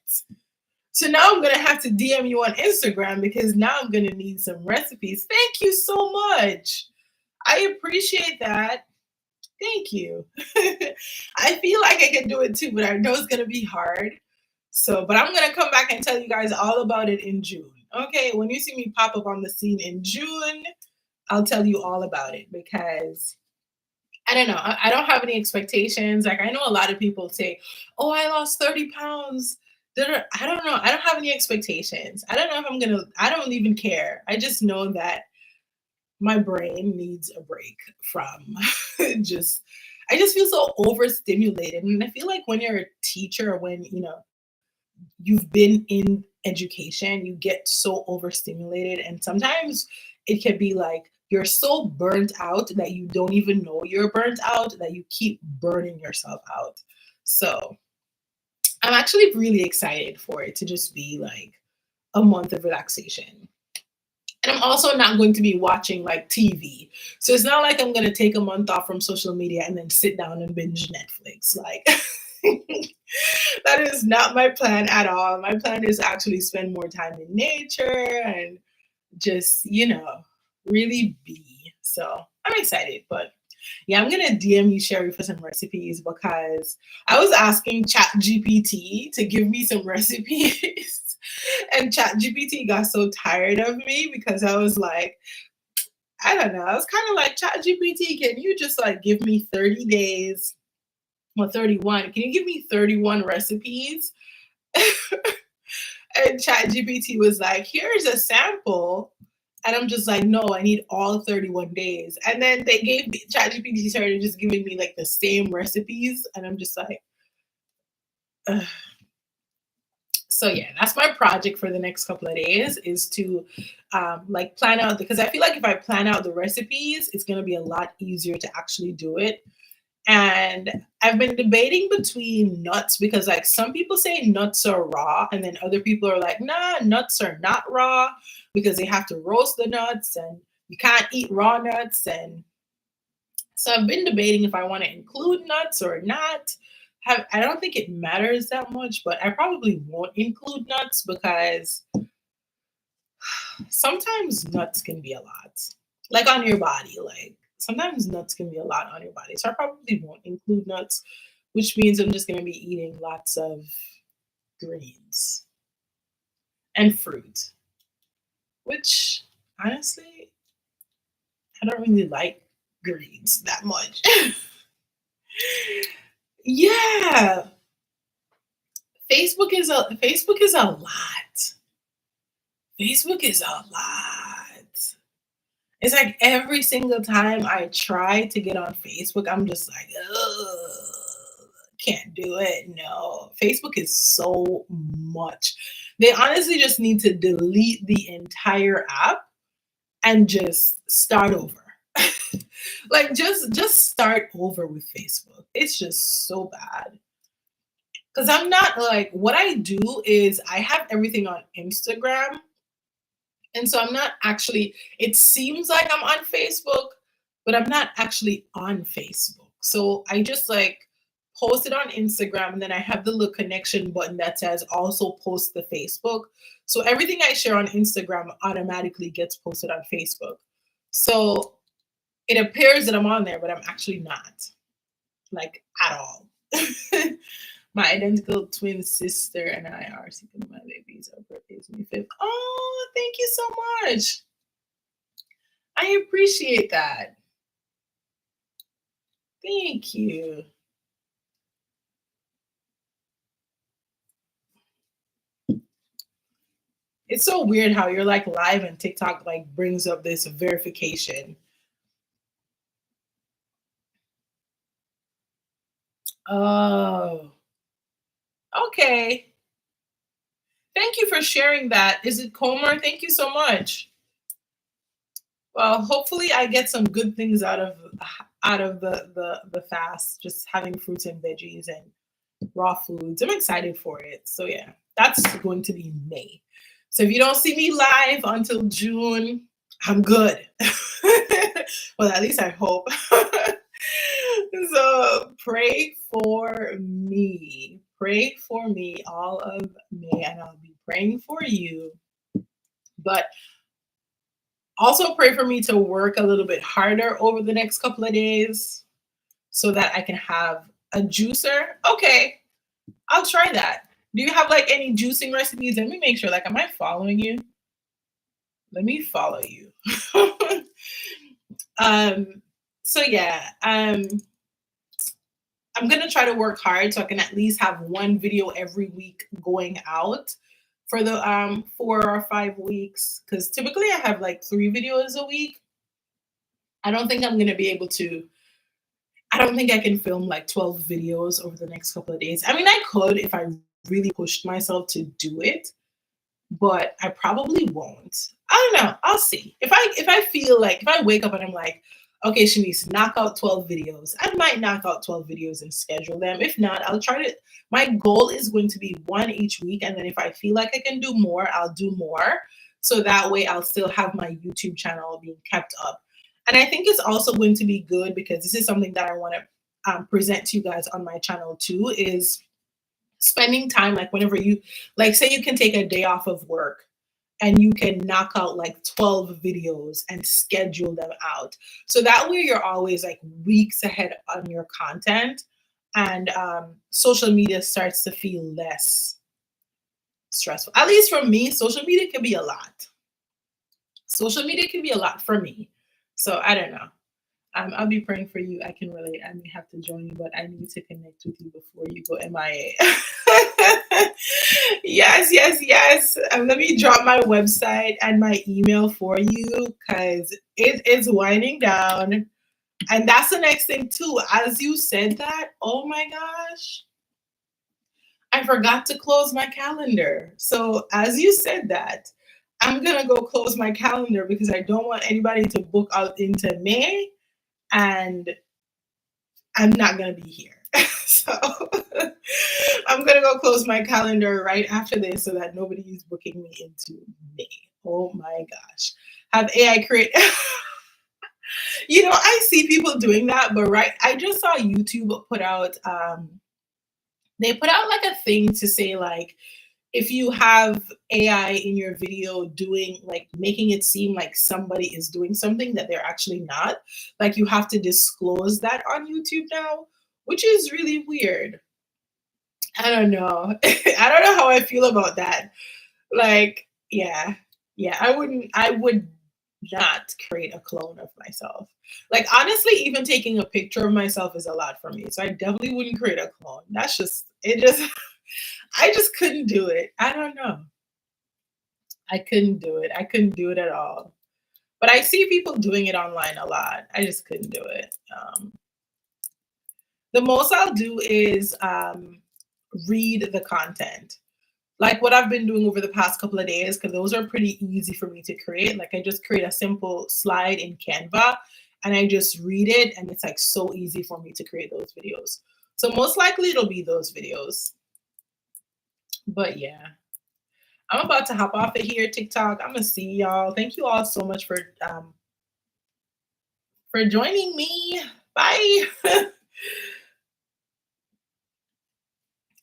So now I'm gonna have to DM you on Instagram because now I'm gonna need some recipes. Thank you so much. I appreciate that. Thank you. I feel like I can do it too, but I know it's gonna be hard. So, but I'm gonna come back and tell you guys all about it in June. Okay, when you see me pop up on the scene in June, I'll tell you all about it because I don't know. I don't have any expectations. Like I know a lot of people say, "Oh, I lost 30 pounds." I don't know. I don't have any expectations. I don't know if I'm gonna. I don't even care. I just know that my brain needs a break from just. I just feel so overstimulated, and I feel like when you're a teacher, or when you've been in education, you get so overstimulated, and sometimes it can be like you're so burnt out that you don't even know you're burnt out, that you keep burning yourself out. So I'm actually really excited for it to just be like a month of relaxation. And I'm also not going to be watching like TV. So it's not like I'm going to take a month off from social media and then sit down and binge Netflix. Like, that is not my plan at all. My plan is actually spend more time in nature and just, really be. So I'm excited. But yeah, I'm going to DM you, Sherry, for some recipes because I was asking ChatGPT to give me some recipes. And ChatGPT got so tired of me because I was like, I don't know. I was kind of like, ChatGPT, can you just like give me 30 days or 31? Can you give me 31 recipes? And ChatGPT was like, here's a sample. And I'm just like, no, I need all 31 days. And then they gave me, ChatGPT started just giving me like the same recipes. And I'm just like, ugh. So yeah, that's my project for the next couple of days is to like plan out, because I feel like if I plan out the recipes, it's going to be a lot easier to actually do it. And I've been debating between nuts because like some people say nuts are raw and then other people are like, nah, nuts are not raw because they have to roast the nuts and you can't eat raw nuts. And so I've been debating if I want to include nuts or not. I don't think it matters that much, but I probably won't include nuts because sometimes nuts can be a lot, like on your body. Like sometimes nuts can be a lot on your body. So I probably won't include nuts, which means I'm just going to be eating lots of greens and fruit, which honestly, I don't really like greens that much. Yeah, Facebook is a lot. Facebook is a lot. It's like every single time I try to get on Facebook, I'm just like, ugh, can't do it. No, Facebook is so much. They honestly just need to delete the entire app and just start over. Like just start over with Facebook. It's just so bad. Because I'm not like, what I do is I have everything on Instagram. And so I'm not actually, it seems like I'm on Facebook, but I'm not actually on Facebook. So I just like post it on Instagram, and then I have the little connection button that says also post the Facebook. So everything I share on Instagram automatically gets posted on Facebook. So it appears that I'm on there, but I'm actually not, like, at all. My identical twin sister and I are seeking my babies. Our birthday's May 5th. Oh, thank you so much. I appreciate that. Thank you. It's so weird how you're like live and TikTok like brings up this verification. Oh, okay. Thank you for sharing that. Is it Comer? Thank you so much. Well, hopefully I get some good things out of the fast, just having fruits and veggies and raw foods. I'm excited for it. So yeah, that's going to be May. So if you don't see me live until June, I'm good. Well, at least I hope. So pray for me. Pray for me all of May, and I'll be praying for you. But also pray for me to work a little bit harder over the next couple of days so that I can have a juicer. Okay, I'll try that. Do you have like any juicing recipes? Let me make sure. Like, am I following you? Let me follow you. um. So yeah. I'm gonna try to work hard so I can at least have one video every week going out for the 4 or 5 weeks. Because typically I have like 3 videos a week. I don't think I'm gonna be able to. I don't think I can film like 12 videos over the next couple of days. I mean, I could if I really pushed myself to do it, but I probably won't. I don't know. I'll see. If I feel like, if I wake up and I'm like, okay, Shanice, knock out 12 videos. I might knock out 12 videos and schedule them. If not, I'll try to. My goal is going to be one each week, and then if I feel like I can do more, I'll do more. So that way, I'll still have my YouTube channel being kept up. And I think it's also going to be good because this is something that I want to present to you guys on my channel too. Is spending time, like whenever you, like, say you can take a day off of work and you can knock out like 12 videos and schedule them out, so that way you're always like weeks ahead on your content, and social media starts to feel less stressful. At least for me, social media can be a lot. Social media can be a lot for me. So I don't know. I'll be praying for you. I can relate. I may have to join you, but I need to connect with you before you go MIA. Yes, yes, yes. Let me drop my website and my email for you because it is winding down. And that's the next thing, too. As you said that, oh my gosh, I forgot to close my calendar. So, as you said that, I'm going to go close my calendar because I don't want anybody to book out into May, and I'm not going to be here. So I'm going to go close my calendar right after this so that nobody is booking me into May. Oh my gosh. Have AI create. I see people doing that, but right, I just saw YouTube put out, they put out like a thing to say, like, if you have AI in your video doing, like, making it seem like somebody is doing something that they're actually not, like, you have to disclose that on YouTube now, which is really weird. I don't know. I don't know how I feel about that. Like, yeah, yeah, I would not create a clone of myself. Like, honestly, even taking a picture of myself is a lot for me. So I definitely wouldn't create a clone. That's just, it just, I just couldn't do it. I don't know. I couldn't do it. I couldn't do it at all. But I see people doing it online a lot. I just couldn't do it. The most I'll do is read the content. Like what I've been doing over the past couple of days, because those are pretty easy for me to create. Like, I just create a simple slide in Canva, and I just read it, and it's like so easy for me to create those videos. So most likely it'll be those videos. But yeah, I'm about to hop off of here, TikTok. I'm gonna see y'all. Thank you all so much for joining me. Bye.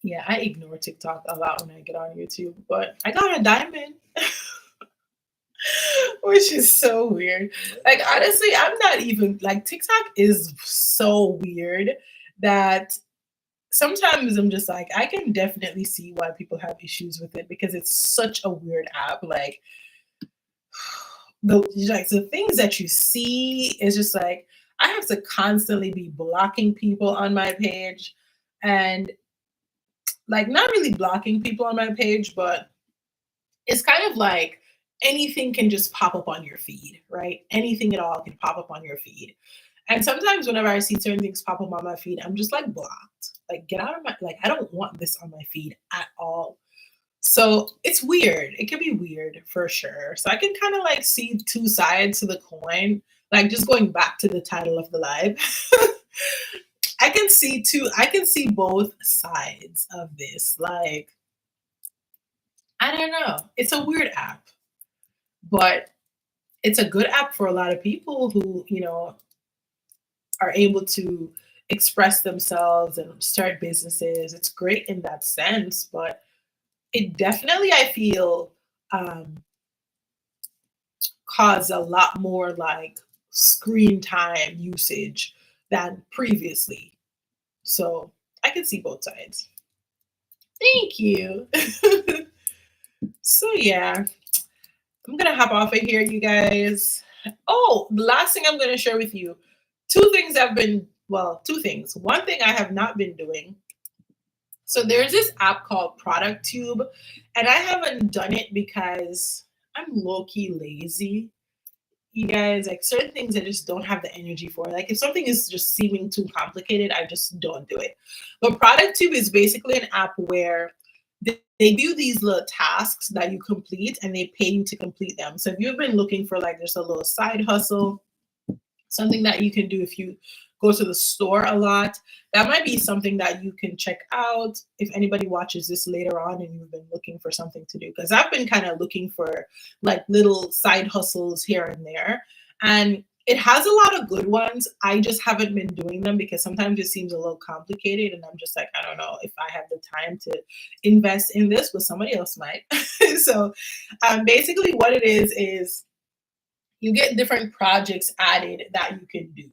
Yeah, I ignore TikTok a lot when I get on YouTube, but I got a diamond, which is so weird. Like, honestly, I'm not even like TikTok is so weird that sometimes I'm just like, I can definitely see why people have issues with it because it's such a weird app. Like, the things that you see is just like I have to constantly be blocking people on my page, and like not really blocking people on my page, but it's kind of like anything can just pop up on your feed, right? Anything at all can pop up on your feed. And sometimes whenever I see certain things pop up on my feed, I'm just like blocked. Like, get out of my, like, I don't want this on my feed at all. So it's weird. It can be weird for sure. So I can kind of like see two sides to the coin. Like, just going back to the title of the live. I can see both sides of this. Like, I don't know. It's a weird app, but it's a good app for a lot of people who, are able to express themselves and start businesses. It's great in that sense, but it definitely, I feel, caused a lot more like screen time usage than previously. So I can see both sides. Thank you. So yeah, I'm gonna hop off of here, you guys. Oh, the last thing I'm gonna share with you, two things. One thing I have not been doing. So there's this app called Product Tube, and I haven't done it because I'm low-key lazy. You guys, like certain things I just don't have the energy for. Like if something is just seeming too complicated, I just don't do it. But Product Tube is basically an app where they do these little tasks that you complete and they pay you to complete them. So if you've been looking for like just a little side hustle, something that you can do if you go to the store a lot, that might be something that you can check out if anybody watches this later on and you've been looking for something to do. Because I've been kind of looking for like little side hustles here and there. And it has a lot of good ones. I just haven't been doing them because sometimes it seems a little complicated. And I'm just like, I don't know if I have the time to invest in this, but somebody else might. So basically what it is you get different projects added that you can do.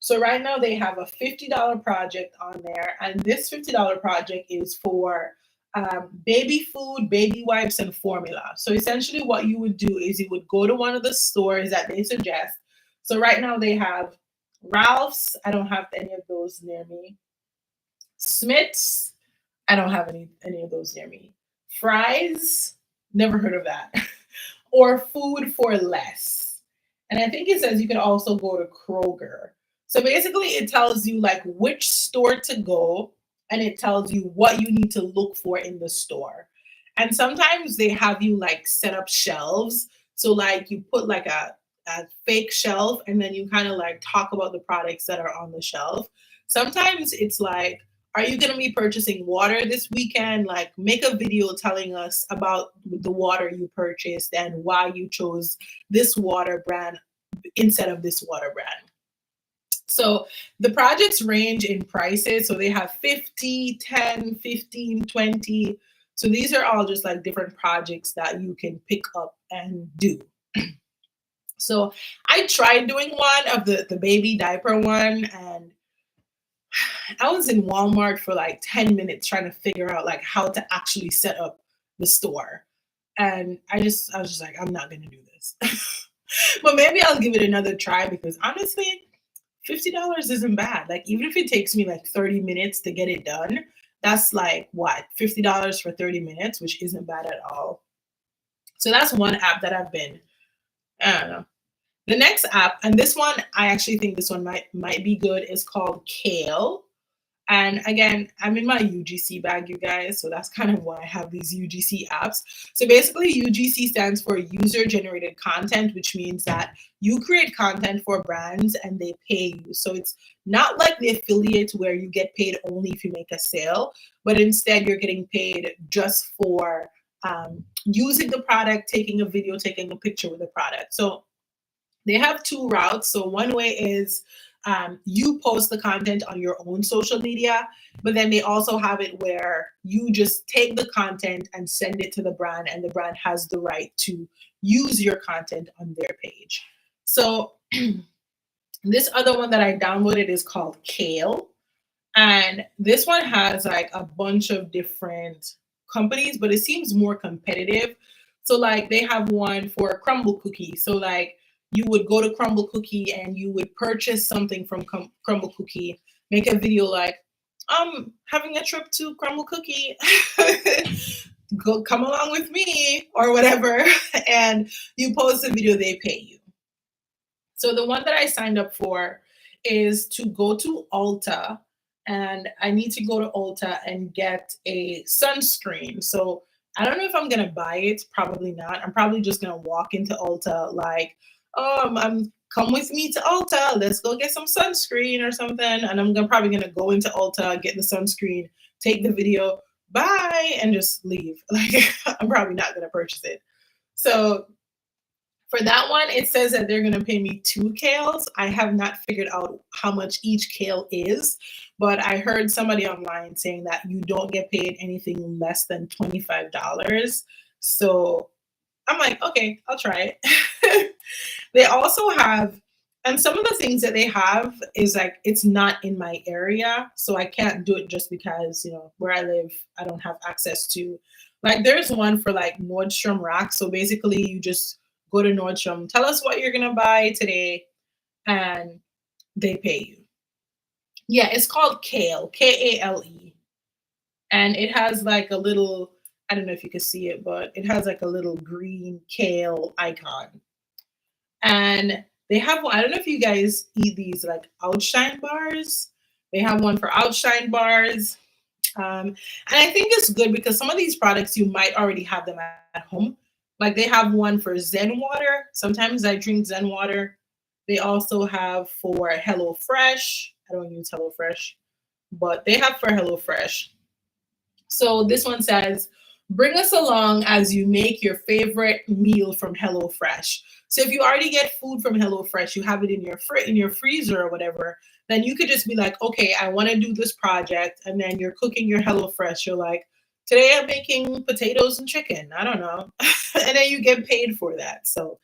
So right now they have a $50 project on there, and this $50 project is for baby food, baby wipes, and formula. So essentially what you would do is you would go to one of the stores that they suggest. So right now they have Ralph's. I don't have any of those near me. Smith's. I don't have any of those near me. Fry's. Never heard of that. Or Food for Less. And I think it says you can also go to Kroger. So basically it tells you like which store to go, and it tells you what you need to look for in the store. And sometimes they have you like set up shelves. So like you put like a fake shelf and then you kind of like talk about the products that are on the shelf. Sometimes it's like, are you going to be purchasing water this weekend? Like make a video telling us about the water you purchased and why you chose this water brand instead of this water brand. So the projects range in prices. So they have 50, 10, 15, 20. So these are all just like different projects that you can pick up and do. So I tried doing one of the baby diaper one, and I was in Walmart for like 10 minutes trying to figure out like how to actually set up the store. And I was just like, I'm not gonna do this. But maybe I'll give it another try because honestly, $50 isn't bad. Like even if it takes me like 30 minutes to get it done, that's like what, $50 for 30 minutes, which isn't bad at all. So that's one app that I don't know. The next app, and this one, I actually think this one might be good, is called Kale. And again, I'm in my UGC bag, you guys. So that's kind of why I have these UGC apps. So basically, UGC stands for user generated content, which means that you create content for brands and they pay you. So it's not like the affiliate where you get paid only if you make a sale, but instead you're getting paid just for using the product, taking a video, taking a picture with the product. So they have two routes. So one way is you post the content on your own social media, but then they also have it where you just take the content and send it to the brand, and the brand has the right to use your content on their page. So this other one that I downloaded is called Kale. And this one has like a bunch of different companies, but it seems more competitive. So like they have one for Crumble Cookie. So like you would go to Crumble Cookie and you would purchase something from Crumble Cookie, make a video like, having a trip to Crumble Cookie. Go come along with me or whatever. And you post a video, they pay you. So the one that I signed up for is to go to Ulta, and I need to go to Ulta and get a sunscreen. So I don't know if I'm gonna buy it. Probably not. I'm probably just gonna walk into Ulta like, I'm come with me to Ulta. Let's go get some sunscreen or something. And probably gonna go into Ulta, get the sunscreen, take the video, bye, and just leave. Like I'm probably not gonna purchase it. So for that one, it says that they're going to pay me 2 kales. I have not figured out how much each kale is, but I heard somebody online saying that you don't get paid anything less than $25. So I'm like, okay, I'll try it. They also have, and some of the things that they have is like, it's not in my area. So I can't do it just because, where I live, I don't have access to. Like, there's one for like Nordstrom Rack. So basically, you just go to Nordstrom, tell us what you're going to buy today, and they pay you. Yeah, it's called Kale, Kale. And it has like a little, I don't know if you can see it, but it has like a little green kale icon. And they have one, I don't know if you guys eat these like Outshine bars. They have one for Outshine bars. And I think it's good because some of these products, you might already have them at home. Like they have one for Zen water. Sometimes I drink Zen water. They also have for HelloFresh. I don't use HelloFresh, but they have for HelloFresh. So this one says, bring us along as you make your favorite meal from HelloFresh. So if you already get food from HelloFresh, you have it in your freezer or whatever, then you could just be like, okay, I want to do this project, and then you're cooking your HelloFresh. You're like, today I'm making potatoes and chicken. I don't know, and then you get paid for that. So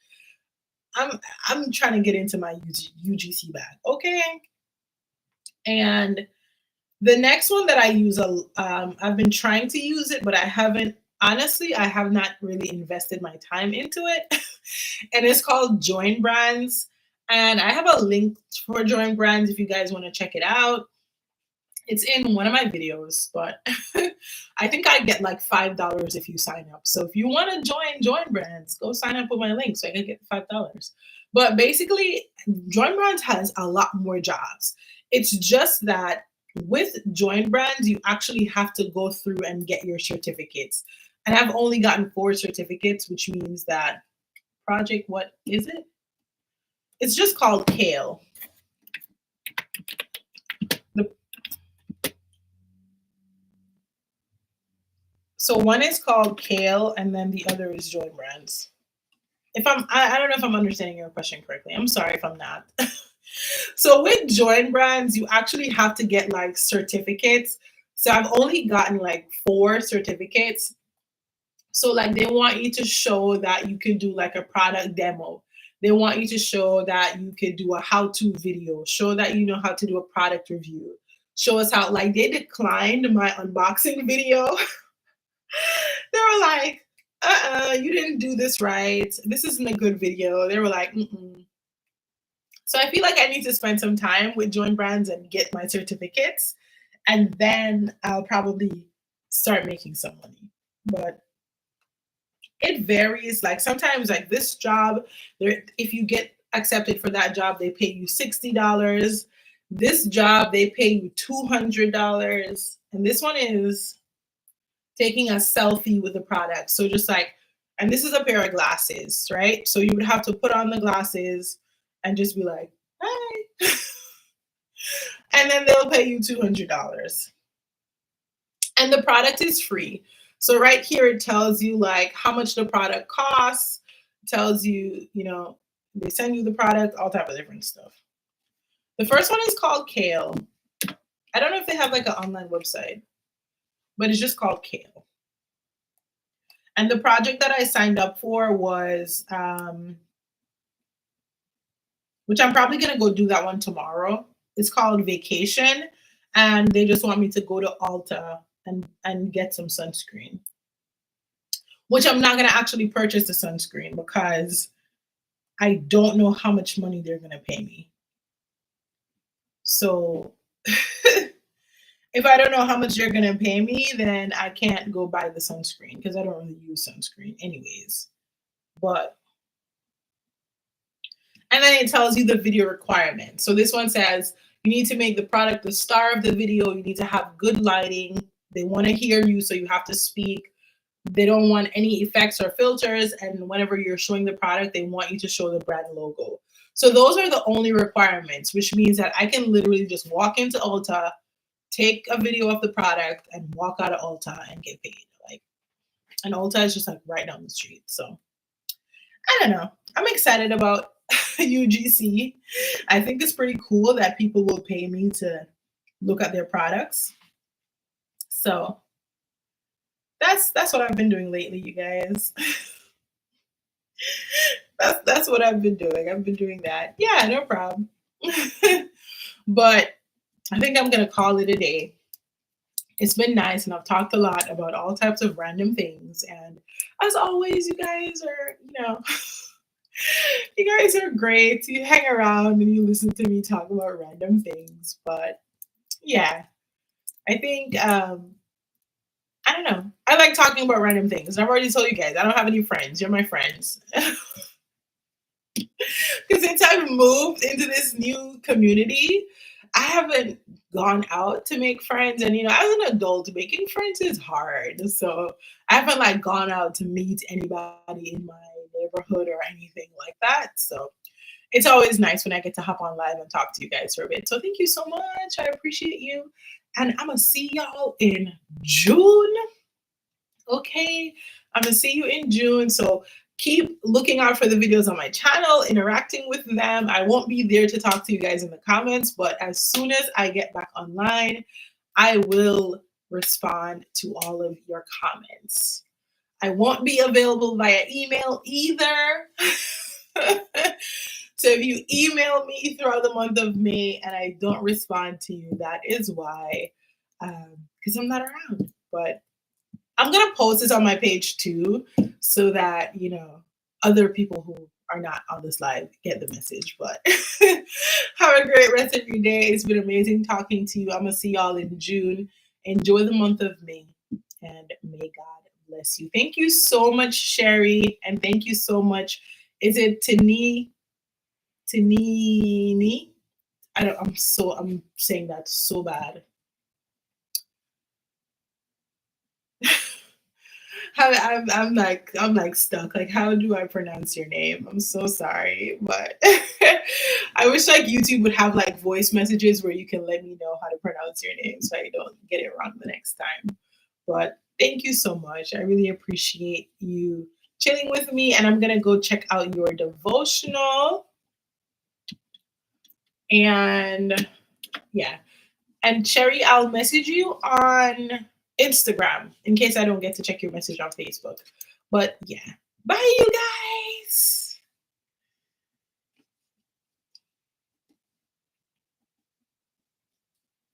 I'm trying to get into my UGC bag, okay? And the next one that I use, I've been trying to use it, but I haven't. Honestly, I have not really invested my time into it. And it's called Join Brands. And I have a link for Join Brands if you guys want to check it out. It's in one of my videos, but I think I get like $5 if you sign up. So if you want to Join Brands, go sign up with my link so I can get $5. But basically, Join Brands has a lot more jobs. It's just that with Join Brands, you actually have to go through and get your certificates. And I've only gotten 4 certificates, which means that project, what is it? It's just called Kale. So one is called Kale, and then the other is Join Brands. I don't know if I'm understanding your question correctly. I'm sorry if I'm not. So with Join Brands, you actually have to get like certificates. So I've only gotten like 4 certificates. So like they want you to show that you can do like a product demo. They want you to show that you could do a how-to video, show that you know how to do a product review, show us how, like they declined my unboxing video. They were like, you didn't do this right. This isn't a good video. They were like, mm-mm. So I feel like I need to spend some time with Join Brands and get my certificates, and then I'll probably start making some money. But it varies. Like sometimes like this job, if you get accepted for that job, they pay you $60. This job, they pay you $200. And this one is taking a selfie with the product. So just like, and this is a pair of glasses, right? So you would have to put on the glasses and just be like, hi. And then they'll pay you $200. And the product is free. So right here, it tells you like how much the product costs, tells you, they send you the product, all type of different stuff. The first one is called Kale. I don't know if they have like an online website, but it's just called Kale. And the project that I signed up for was, which I'm probably going to go do that one tomorrow. It's called Vacation. And they just want me to go to Ulta and get some sunscreen, which I'm not going to actually purchase the sunscreen because I don't know how much money they're going to pay me. So if I don't know how much you're going to pay me, then I can't go buy the sunscreen because I don't really use sunscreen anyways. And then it tells you the video requirements. So this one says you need to make the product the star of the video. You need to have good lighting. They want to hear you, so you have to speak. They don't want any effects or filters. And whenever you're showing the product, they want you to show the brand logo. So those are the only requirements, which means that I can literally just walk into Ulta, take a video of the product, and walk out of Ulta and get paid. And Ulta is just like right down the street. So I don't know. I'm excited about UGC. I think it's pretty cool that people will pay me to look at their products. So that's what I've been doing lately, you guys. That's what I've been doing. I've been doing that. Yeah, no problem. But I think I'm gonna call it a day. It's been nice, and I've talked a lot about all types of random things. And as always, you guys are, you guys are great. You hang around and you listen to me talk about random things. But yeah, I think I don't know. I like talking about random things. I've already told you guys I don't have any friends. You're my friends. Because since I've moved into this new community, I haven't gone out to make friends. And as an adult, making friends is hard. So I haven't like gone out to meet anybody in my neighborhood or anything like that. So it's always nice when I get to hop on live and talk to you guys for a bit. So thank you so much. I appreciate you. And I'm going to see y'all in June. Okay. I'm going to see you in June. So keep looking out for the videos on my channel, interacting with them. I won't be there to talk to you guys in the comments, but as soon as I get back online, I will respond to all of your comments. I won't be available via email either. So if you email me throughout the month of May and I don't respond to you, that is why, because I'm not around. But I'm going to post this on my page too, so that, other people who are not on this live get the message. But have a great rest of your day. It's been amazing talking to you. I'm going to see y'all in June. Enjoy the month of May, and may God bless you. Thank you so much, Sherry. And thank you so much. Is it Tanini? I'm saying that so bad. I'm like stuck. Like, how do I pronounce your name? I'm so sorry, but I wish like YouTube would have like voice messages where you can let me know how to pronounce your name so I don't get it wrong the next time. But thank you so much. I really appreciate you chilling with me, and I'm gonna go check out your devotional. And yeah, and Sherry, I'll message you on Instagram in case I don't get to check your message on Facebook. But yeah, bye you guys.